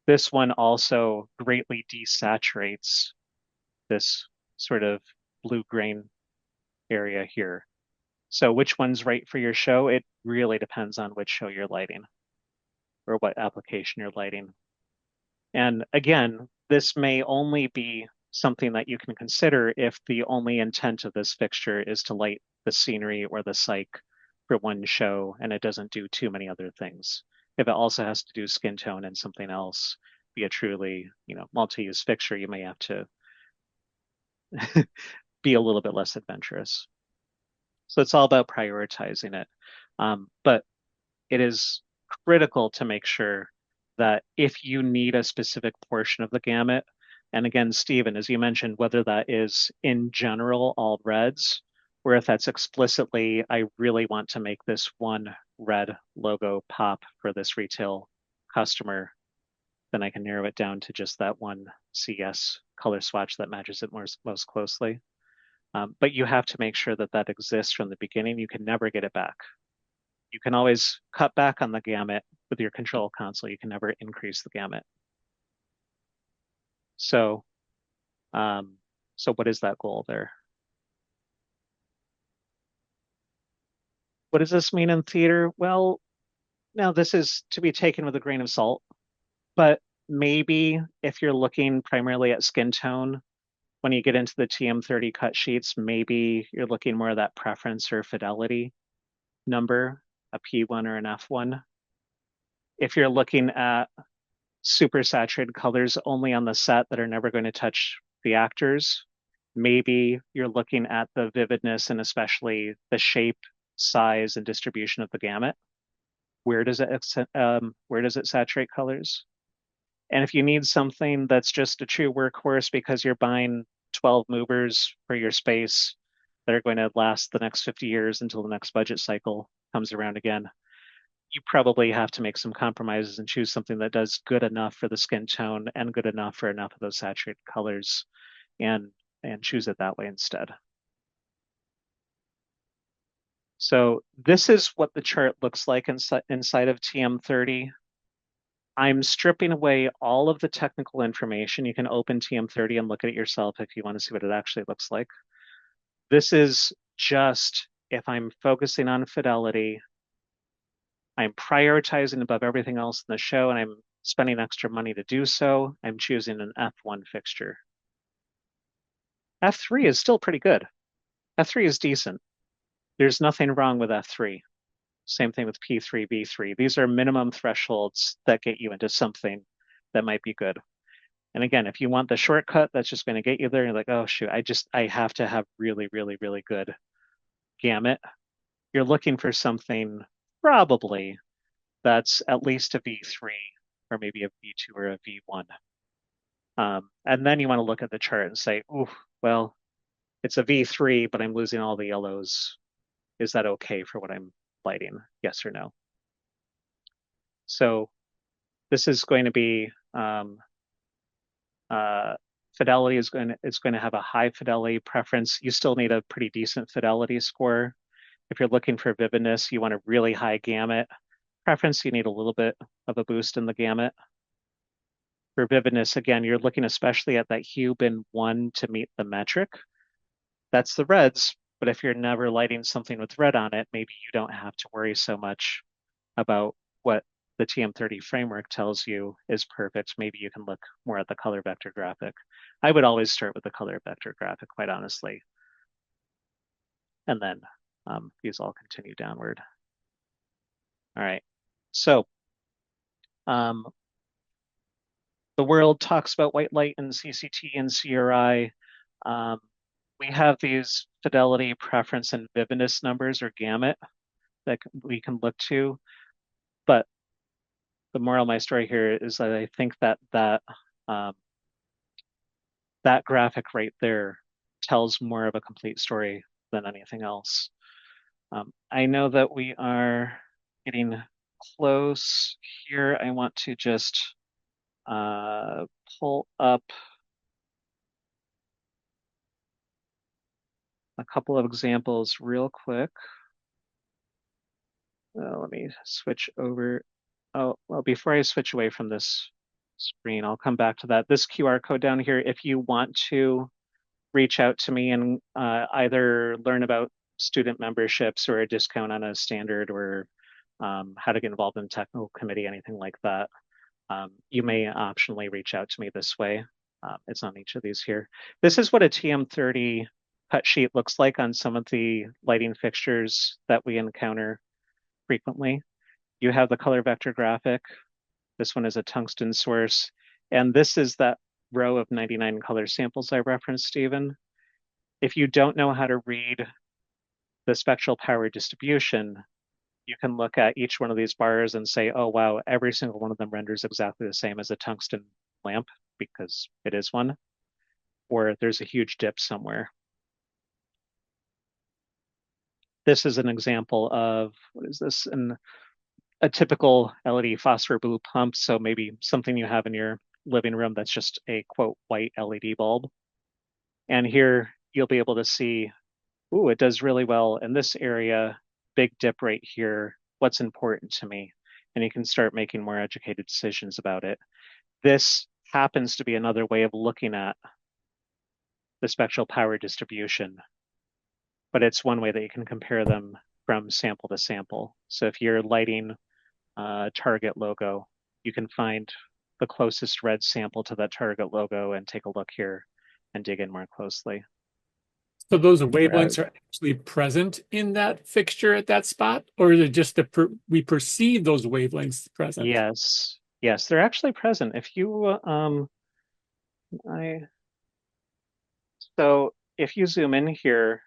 This one also greatly desaturates this sort of blue-green area here. So which one's right for your show? It really depends on which show you're lighting or what application you're lighting. And again, this may only be something that you can consider if the only intent of this fixture is to light the scenery or the cyc for one show and it doesn't do too many other things. If it also has to do skin tone and something else, be a truly, multi-use fixture, you may have to be a little bit less adventurous. So it's all about prioritizing it. But it is critical to make sure that if you need a specific portion of the gamut, and again, Stephen, as you mentioned, whether that is in general all reds, or if that's explicitly, I really want to make this one red logo pop for this retail customer, then I can narrow it down to just that one CS color swatch that matches it most closely. But you have to make sure that that exists from the beginning. You can never get it back. You can always cut back on the gamut with your control console. You can never increase the gamut. So, so what is that goal there? What does this mean in theater? Well, now this is to be taken with a grain of salt, but maybe if you're looking primarily at skin tone, when you get into the TM30 cut sheets, maybe you're looking more at that preference or fidelity number, a P1 or an F1. If you're looking at super saturated colors only on the set that are never going to touch the actors, maybe you're looking at the vividness and especially the shape, size, and distribution of the gamut. Where does it saturate colors? And if you need something that's just a true workhorse because you're buying 12 movers for your space that are going to last the next 50 years until the next budget cycle comes around again, you probably have to make some compromises and choose something that does good enough for the skin tone and good enough for enough of those saturated colors and choose it that way instead. So this is what the chart looks like inside of TM30. I'm stripping away all of the technical information. You can open TM30 and look at it yourself if you want to see what it actually looks like. This is just if I'm focusing on fidelity, I'm prioritizing above everything else in the show, and I'm spending extra money to do so, I'm choosing an F1 fixture. F3 is still pretty good. F3 is decent. There's nothing wrong with F3. Same thing with P3, B3. These are minimum thresholds that get you into something that might be good. And again, if you want the shortcut, that's just going to get you there. You're like, oh shoot, I have to have really, really, really good gamut. You're looking for something probably that's at least a V3 or maybe a V2 or a V1. And then you want to look at the chart and say, oh, well, it's a V3, but I'm losing all the yellows. Is that okay for what I'm lighting? Yes or no? So this is going to be fidelity is going to have a high fidelity preference. You still need a pretty decent fidelity score. If you're looking for vividness, you want a really high gamut. Preference, you need a little bit of a boost in the gamut. For vividness, again, you're looking especially at that hue bin 1 to meet the metric. That's the reds, but if you're never lighting something with red on it, maybe you don't have to worry so much about what the TM30 framework tells you is perfect. Maybe you can look more at the color vector graphic. I would always start with the color vector graphic, quite honestly. And then these all continue downward. All right, so the world talks about white light and CCT and CRI. We have these fidelity, preference, and vividness numbers or gamut that we can look to. But the moral of my story here is that I think that that graphic right there tells more of a complete story than anything else. I know that we are getting close here. I want to just pull up a couple of examples real quick. Let me switch over. Oh, well, before I switch away from this screen, I'll come back to that. This QR code down here, if you want to reach out to me and either learn about student memberships or a discount on a standard or how to get involved in technical committee, anything like that, you may optionally reach out to me this way. It's on each of these here. This is what a TM30 cut sheet looks like on some of the lighting fixtures that we encounter frequently. You have the color vector graphic. This one is a tungsten source. And this is that row of 99 color samples I referenced, Stephen. If you don't know how to read the spectral power distribution, you can look at each one of these bars and say, oh, wow, every single one of them renders exactly the same as a tungsten lamp because it is one, or there's a huge dip somewhere. This is an example of, what is this? A typical LED phosphor blue pump. So maybe something you have in your living room that's just a quote white LED bulb. And here you'll be able to see, ooh, it does really well in this area, big dip right here. What's important to me? And you can start making more educated decisions about it. This happens to be another way of looking at the spectral power distribution, but it's one way that you can compare them from sample to sample. So if you're lighting a Target logo, you can find the closest red sample to that Target logo and take a look here and dig in more closely. So those wavelengths are actually present in that fixture at that spot, or is it just that we perceive those wavelengths present? Yes, yes, they're actually present. If you so if you zoom in here,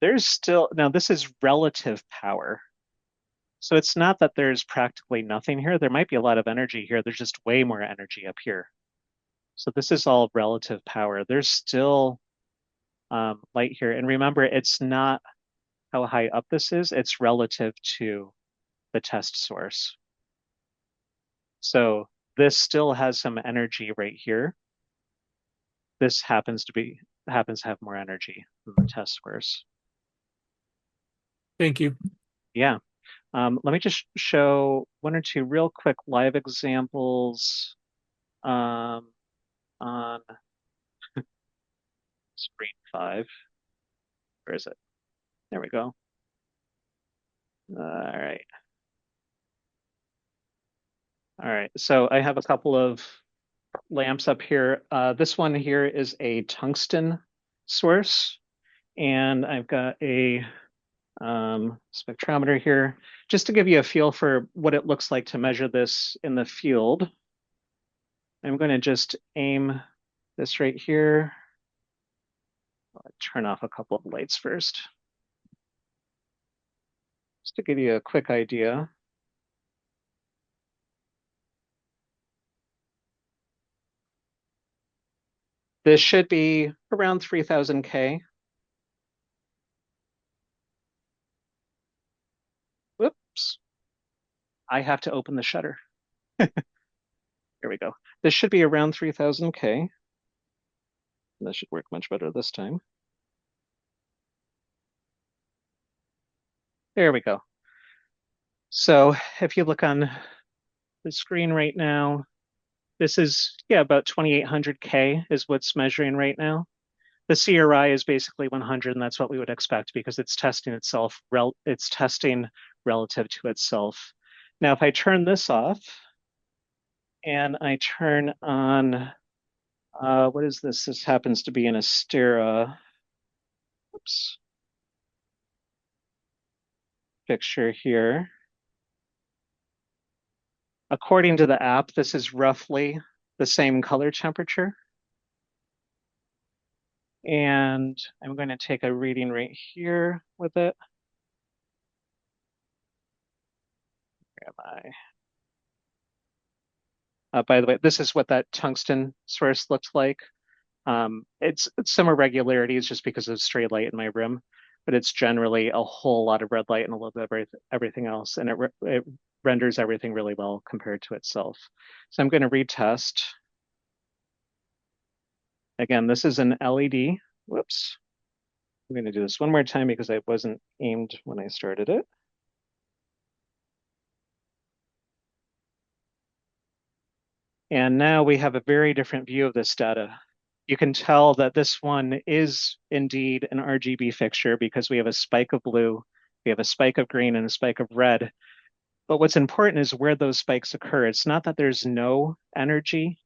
there's still, now this is relative power. So it's not that there's practically nothing here. There might be a lot of energy here. There's just way more energy up here. So this is all relative power. There's still light here. And remember, it's not how high up this is. It's relative to the test source. So this still has some energy right here. This happens to have more energy than the test source. Thank you. Yeah. Let me just show one or two real quick live examples on screen 5. Where is it? There we go. All right. All right. So I have a couple of lamps up here. This one here is a tungsten source, and I've got a spectrometer here just to give you a feel for what it looks like to measure this in the field. I'm going to just aim this right here. I'll turn off a couple of lights first, just to give you a quick idea. This should be around 3000 K. Whoops. I have to open the shutter. Here we go. This should be around 3000 K. That should work much better this time. There we go. So if you look on the screen right now, This is, yeah, about 2800 K is what's measuring right now. The CRI is basically 100, and that's what we would expect because it's testing itself, it's testing relative to itself. Now, if I turn this off and I turn on, what is this? This happens to be an Astera, oops, fixture here. According to the app, this is roughly the same color temperature. And I'm going to take a reading right here with it. Where am I? By the way, this is what that tungsten source looks like. It's some irregularities just because of stray light in my room, but it's generally a whole lot of red light and a little bit of everything else, and it renders everything really well compared to itself. So I'm going to retest. Again, this is an LED. Whoops. I'm going to do this one more time because I wasn't aimed when I started it. And now we have a very different view of this data. You can tell that this one is indeed an RGB fixture because we have a spike of blue, we have a spike of green, and a spike of red. But what's important is where those spikes occur. It's not that there's no energy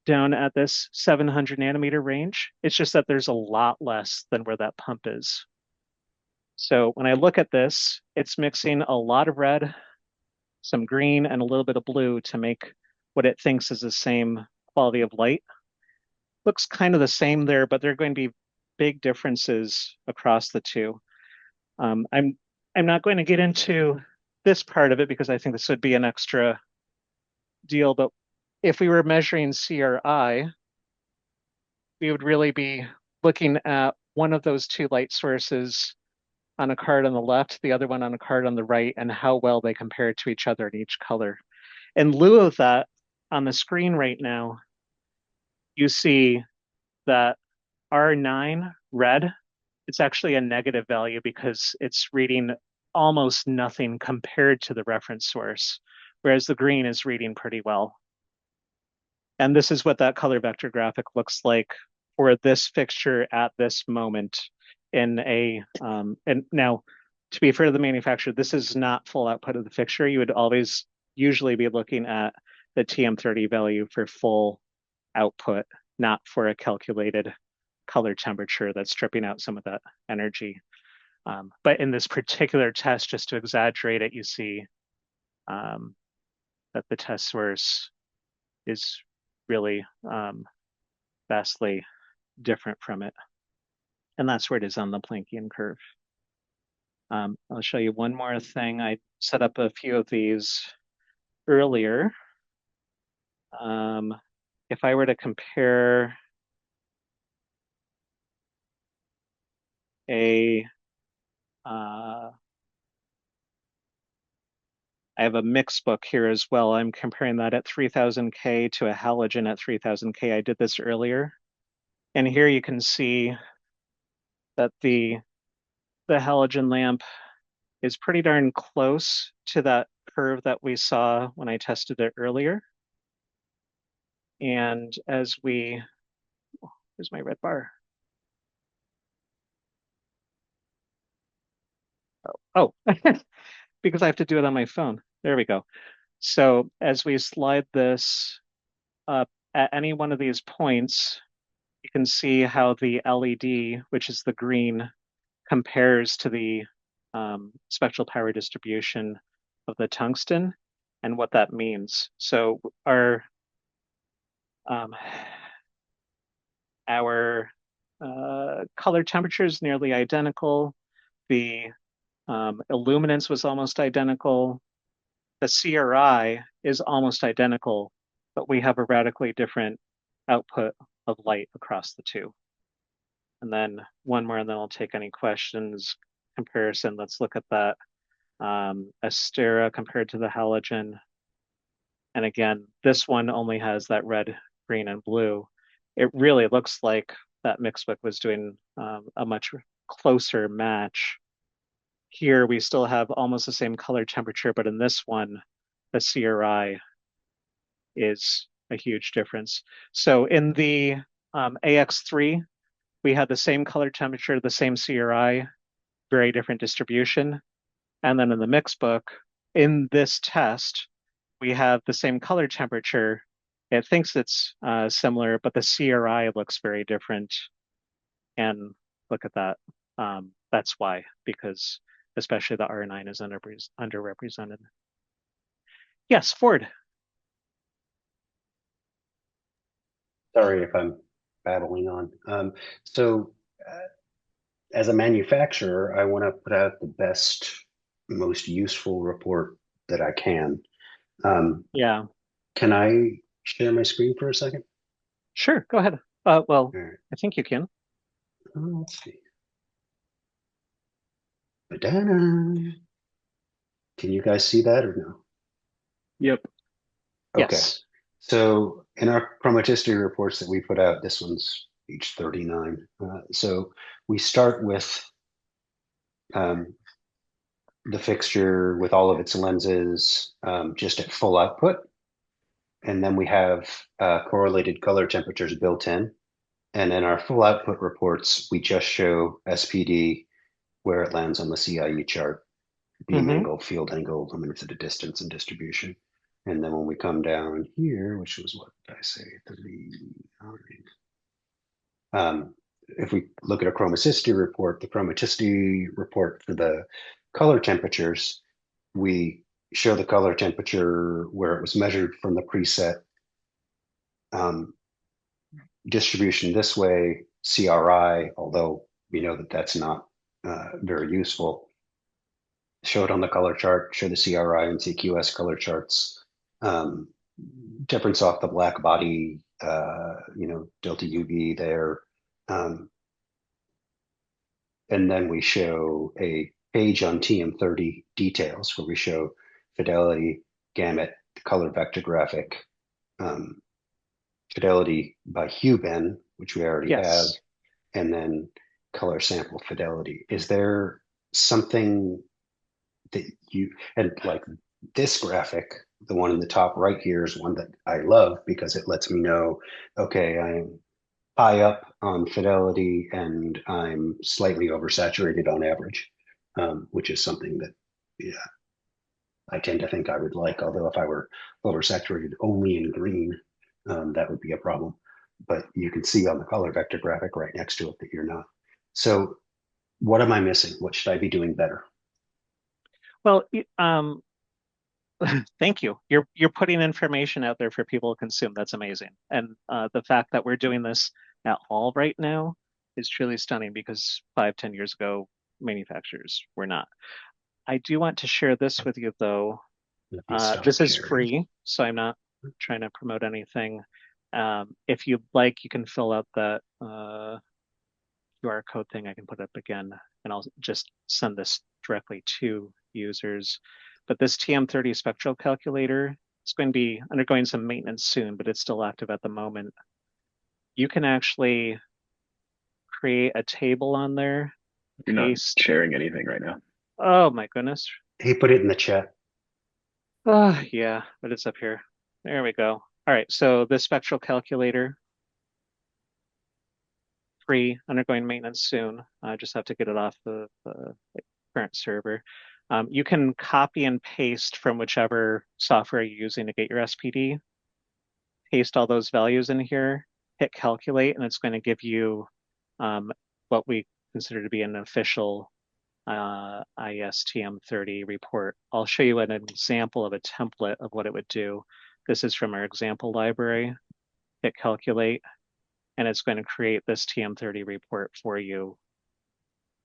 down at this 700 nanometer range. It's just that there's a lot less than where that pump is. So when I look at this, it's mixing a lot of red, some green, and a little bit of blue to make what it thinks is the same quality of light. Looks kind of the same there, but there are going to be big differences across the two. I'm not going to get into this part of it because I think this would be an extra deal, but if we were measuring CRI, we would really be looking at one of those two light sources on a card on the left, the other one on a card on the right, and how well they compare to each other in each color. In lieu of that, on the screen right now, you see that R9 red, it's actually a negative value because it's reading almost nothing compared to the reference source, whereas the green is reading pretty well. And this is what that color vector graphic looks like for this fixture at this moment in a, and now to be fair to the manufacturer, this is not full output of the fixture. You would always usually be looking at the TM30 value for full output, not for a calculated color temperature that's stripping out some of that energy. But in this particular test, just to exaggerate it, you see that the test source is really vastly different from it. And that's where it is on the Planckian curve. I'll show you one more thing. I set up a few of these earlier. If I were to compare I have a mix book here as well. I'm comparing that at 3000K to a halogen at 3000K. I did this earlier. And here you can see that the halogen lamp is pretty darn close to that curve that we saw when I tested it earlier. And as we, here's my red bar. Oh, because I have to do it on my phone. There we go. So as we slide this up at any one of these points, you can see how the LED, which is the green, compares to the spectral power distribution of the tungsten and what that means. So our color temperature is nearly identical. The illuminance was almost identical. The CRI is almost identical, but we have a radically different output of light across the two. And then one more, and then I'll take any questions. Comparison, let's look at that. Astera compared to the halogen. And again, this one only has that red, green, and blue. It really looks like that mixbook was doing a much closer match. Here we still have almost the same color temperature, but in this one, the CRI is a huge difference. So in the AX3, we had the same color temperature, the same CRI, very different distribution. And then in the mix book, in this test, we have the same color temperature. It thinks it's similar, but the CRI looks very different. And look at that. That's why, because especially the R9 is underrepresented. Yes, Ford. Sorry if I'm babbling on. So as a manufacturer, I want to put out the best, most useful report that I can. Yeah, Can I share my screen for a second? sure. Go ahead. Well, All right. I think you can. Let's see. Ba-da-da. Can you guys see that or no? Yep. Okay. Yes. So in our chromaticity reports that we put out, this one's page 39. So we start with um, the fixture with all of its lenses just at full output. And then we have correlated color temperatures built in. And in our full output reports, we just show SPD where it lands on the CIE chart, beam Mm-hmm. angle, field angle, luminance at a distance, and distribution. And then when we come down here, which was what did I say, 39. If we look at a chromaticity report, the chromaticity report for the color temperatures, we show the color temperature where it was measured from the preset distribution this way, CRI, although we know that that's not very useful. Show it on the color chart, show the CRI and CQS color charts. Difference off the black body, delta UV there. And then we show a page on TM30 details where we show fidelity, gamut, color vector graphic, fidelity by hue bin, which we already have, Yes. and then color sample fidelity. Is there something that you, and like this graphic, the one in the top right here is one that I love because it lets me know, okay, I'm high up on fidelity and I'm slightly oversaturated on average, which is something that, yeah, I tend to think I would like, although if I were oversaturated only in green, that would be a problem. But you can see on the color vector graphic right next to it that you're not. So what am I missing? What should I be doing better? Well, thank you. You're putting information out there for people to consume. That's amazing. And the fact that we're doing this at all right now is truly stunning because 5, 10 years ago, manufacturers were not. I do want to share this with you though. Let me stop This is sharing. free, so I'm not trying to promote anything. If you'd like, you can fill out that QR code thing. I can put up again, and I'll just send this directly to users. But this TM30 spectral calculator is going to be undergoing some maintenance soon, but it's still active at the moment. You can actually create a table on there, You're not paste. sharing anything right now. Oh my goodness. He put it in the chat. Oh, yeah, but it's up here. There we go. All right, so the spectral calculator, free, undergoing maintenance soon. I just have to get it off the current server. You can copy and paste from whichever software you're using to get your SPD, paste all those values in here, hit calculate, and it's going to give you what we consider to be an official ISTM30 report. I'll show you an example of a template of what it would do. This is from our example library. Hit calculate, and it's going to create this TM30 report for you.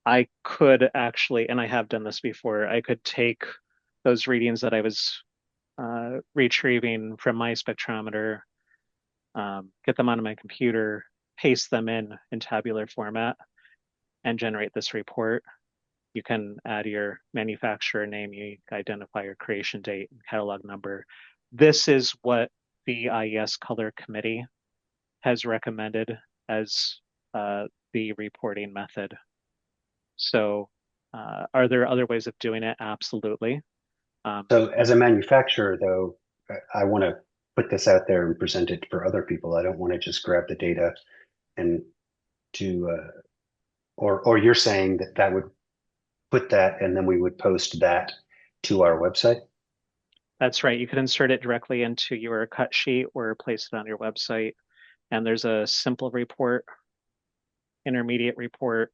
I could actually, and I have done this before, I could take those readings that I was retrieving from my spectrometer, get them onto my computer, paste them in tabular format, and generate this report. You can add your manufacturer name, unique identifier, creation date, and catalog number. This is what the IES Color Committee has recommended as the reporting method. So are there other ways of doing it? Absolutely. So as a manufacturer, though, I want to put this out there and present it for other people. I don't want to just grab the data and to, or you're saying that that would put that and then we would post that to our website? That's right. You could insert it directly into your cut sheet or place it on your website. And there's a simple report, intermediate report.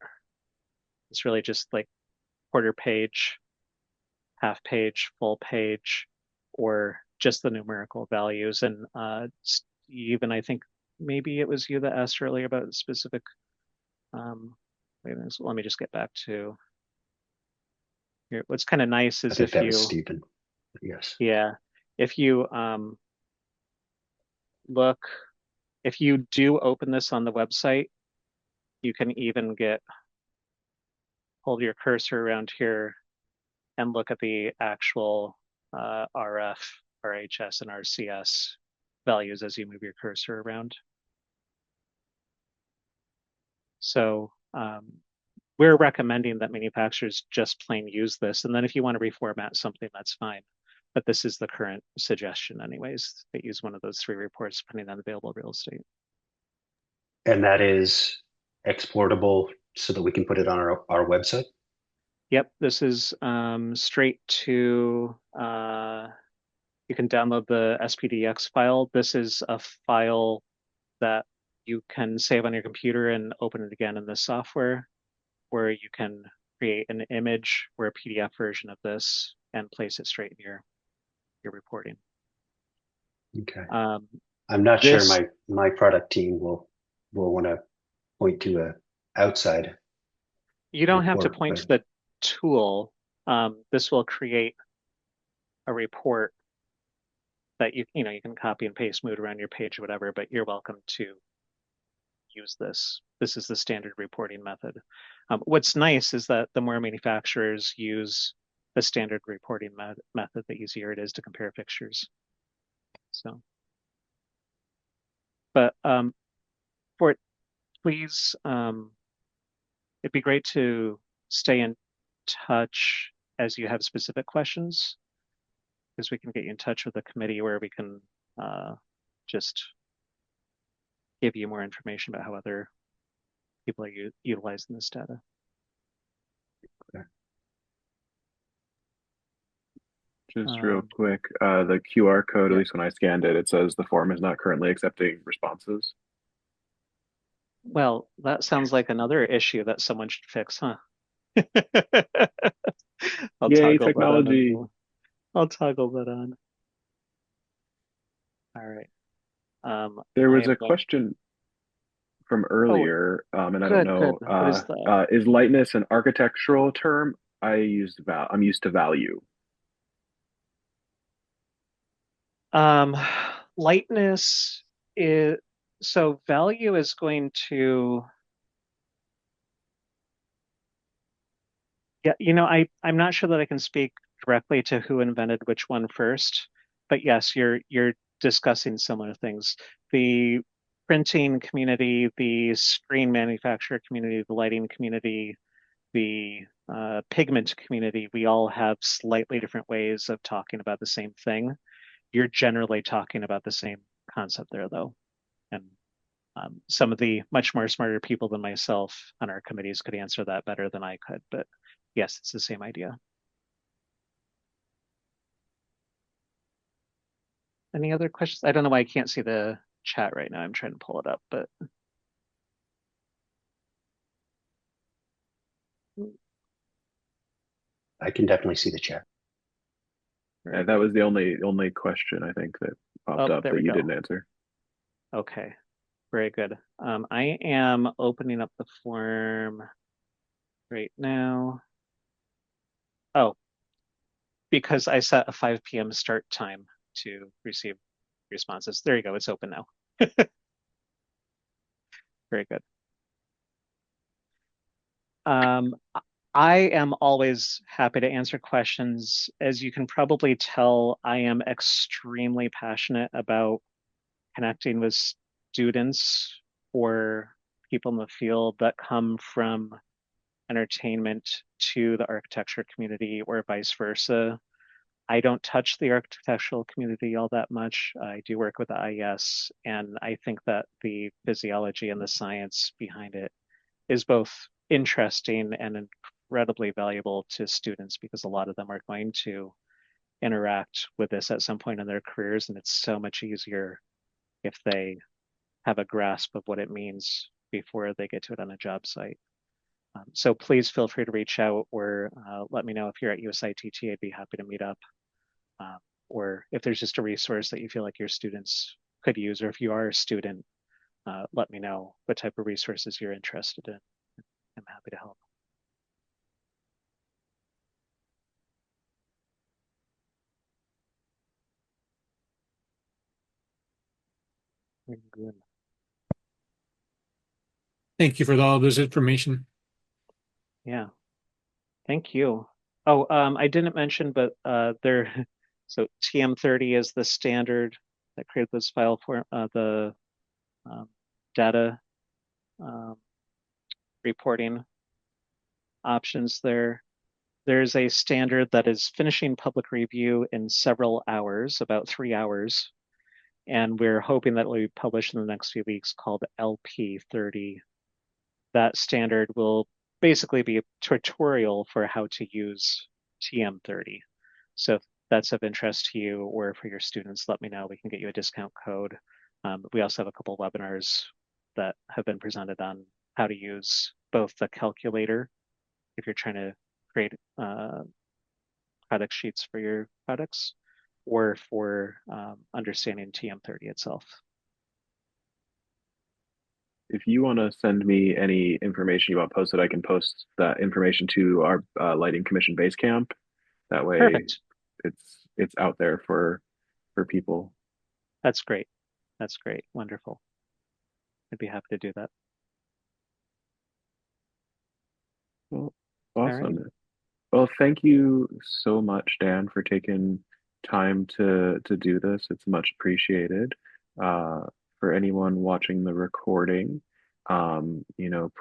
It's really just like quarter page, half page, full page, or just the numerical values. And even I think maybe it was you that asked earlier about specific. Let me just get back to here. What's kind of nice I is think if that was you, Stephen. Yes. yeah, if you look, if you do open this on the website, you can even hold your cursor around here and look at the actual RF, RHS, and RCS values as you move your cursor around. So we're recommending that manufacturers just plain use this. And then if you want to reformat something, that's fine. But this is the current suggestion anyways, that use one of those three reports depending on available real estate. And that is exportable so that we can put it on our website? Yep, this is straight to, you can download the SPDX file. This is a file that you can save on your computer and open it again in this software, where you can create an image or a PDF version of this and place it straight in your reporting. Okay. I'm not sure This, my product team will want to point to a outside you don't have to report, point but to the tool. This will create a report that you can copy and paste, move around your page or whatever, but you're welcome to use this. This is the standard reporting method. What's nice is that the more manufacturers use the standard reporting method, the easier it is to compare fixtures. So, but for it, please, it'd be great to stay in touch as you have specific questions, because we can get you in touch with the committee where we can just give you more information about how other people are utilizing this data. okay. Just real quick, the QR code, Yeah. at least when I scanned it, it says the form is not currently accepting responses. Well, that sounds like another issue that someone should fix, huh? I'll Yay, toggle that on. technology. I'll toggle that on. All right. There I was am a going. question from Oh, earlier, and I don't good, good. know, What is that? is lightness an architectural term? I'm used to value. Um, lightness is, so value is going to, yeah, I'm not sure that I can speak directly to who invented which one first, but yes, you're discussing similar things. The printing community, the screen manufacturer community, the lighting community, the pigment community, we all have slightly different ways of talking about the same thing. You're generally talking about the same concept there, though. And some of the much more smarter people than myself on our committees could answer that better than I could. But yes, it's the same idea. Any other questions? I don't know why I can't see the chat right now. I'm trying to pull it up, but I can definitely see the chat. And that was the only question I think that popped up there that we you go. didn't answer. Okay, very good. I am opening up the form right now. Oh, because I set a 5 p.m. start time to receive responses. There you go. It's open now. Very good. I am always happy to answer questions. As you can probably tell, I am extremely passionate about connecting with students or people in the field that come from entertainment to the architecture community or vice versa. I don't touch the architectural community all that much. I do work with the IES, and I think that the physiology and the science behind it is both interesting and incredibly valuable to students because a lot of them are going to interact with this at some point in their careers, and it's so much easier if they have a grasp of what it means before they get to it on a job site. So please feel free to reach out or let me know if you're at USITT. I'd be happy to meet up. Or if there's just a resource that you feel like your students could use, or if you are a student, let me know what type of resources you're interested in. I'm happy to help. Good. Thank you for all this information. Yeah, thank you. Oh, I didn't mention, but so TM30 is the standard that created this file for the data reporting options there. There's a standard that is finishing public review in several hours, about 3 hours, and we're hoping that will be published in the next few weeks called LP30. That standard will basically be a tutorial for how to use TM30. So if that's of interest to you or for your students, let me know. We can get you a discount code. We also have a couple of webinars that have been presented on how to use both the calculator if you're trying to create product sheets for your products or for understanding TM30 itself. If you want to send me any information you want posted, I can post that information to our Lighting Commission Basecamp. That way, Perfect. it's out there for people. That's great. That's great. Wonderful. I'd be happy to do that. Well, All awesome. right. Well, thank you so much, Dan, for taking time to do this. It's much appreciated. Uh, for anyone watching the recording,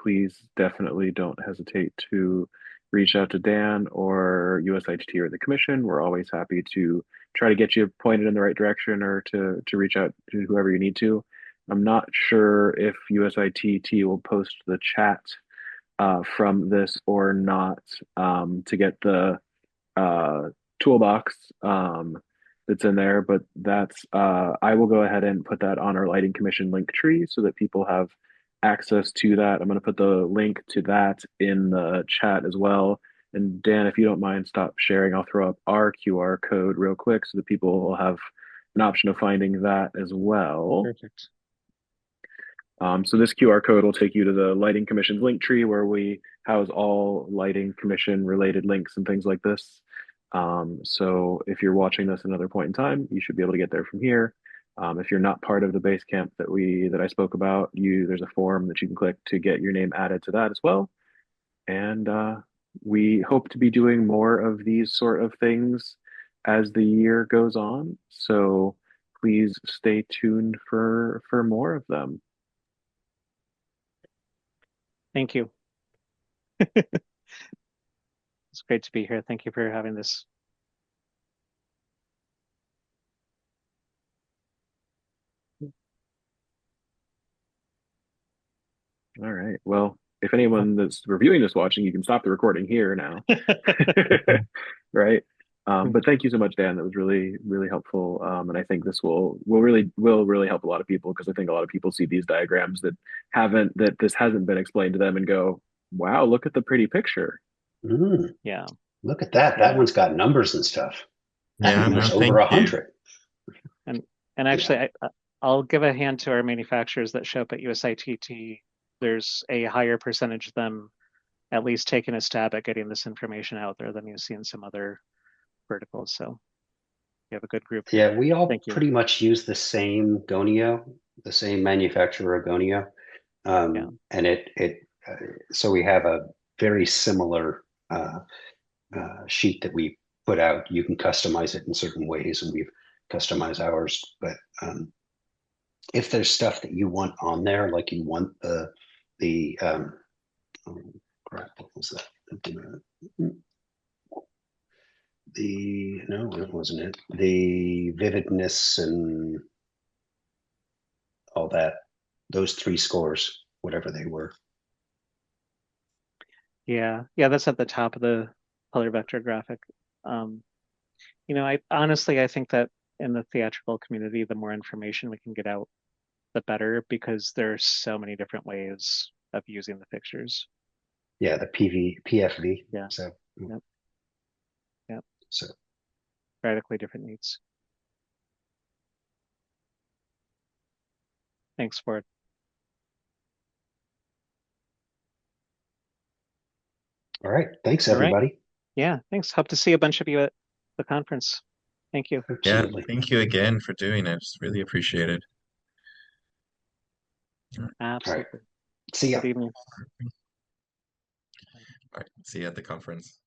please definitely don't hesitate to reach out to Dan or USITT or the commission. We're always happy to try to get you pointed in the right direction or to reach out to whoever you need to. I'm not sure if USITT will post the chat from this or not to get the toolbox that's in there, but that's I will go ahead and put that on our lighting commission link tree so that people have access to that. I'm going to put the link to that in the chat as well. And Dan, if you don't mind, stop sharing. I'll throw up our QR code real quick so that people will have an option of finding that as well. Perfect. So this QR code will take you to the Lighting Commission's link tree where we house all Lighting Commission related links and things like this. So if you're watching this at another point in time, you should be able to get there from here. If you're not part of the base camp that I spoke about, there's a form that you can click to get your name added to that as well. And we hope to be doing more of these sort of things as the year goes on. So please stay tuned for more of them. Thank you. It's great to be here. Thank you for having this. All right. Well, if anyone that's reviewing this watching, you can stop the recording here now. Right. But thank you so much, Dan. That was really, really helpful. And I think this will really help a lot of people because I think a lot of people see these diagrams that this hasn't been explained to them and go, wow, look at the pretty picture. Yeah. Look at that. That one's got numbers and stuff. Yeah, And no, there's thank over you. 100. And actually, I'll give a hand to our manufacturers that show up at USITT. There's a higher percentage of them at least taking a stab at getting this information out there than you see in some other verticals. So you have a good group here. Yeah, we all Thank you. pretty much use the same gonio, the same manufacturer gonio. And so we have a very similar sheet that we put out. You can customize it in certain ways, and we've customized ours. But if there's stuff that you want on there, like you want crap, what was that? No, it wasn't it. The vividness and all that, those 3 scores, whatever they were. Yeah, that's at the top of the color vector graphic. Um, I honestly I think that in the theatrical community, the more information we can get out, the better, because there's so many different ways of using the fixtures. Yeah, the PFV. Yeah. So, Yep. Yep. So, Radically different needs. Thanks, Ford. all right. Thanks, All right. everybody. Yeah, thanks. Hope to see a bunch of you at the conference. Thank you. Yeah, Absolutely. thank you again for doing it. It's really appreciated. Absolutely. See ya. Good evening. All right, see you at the conference.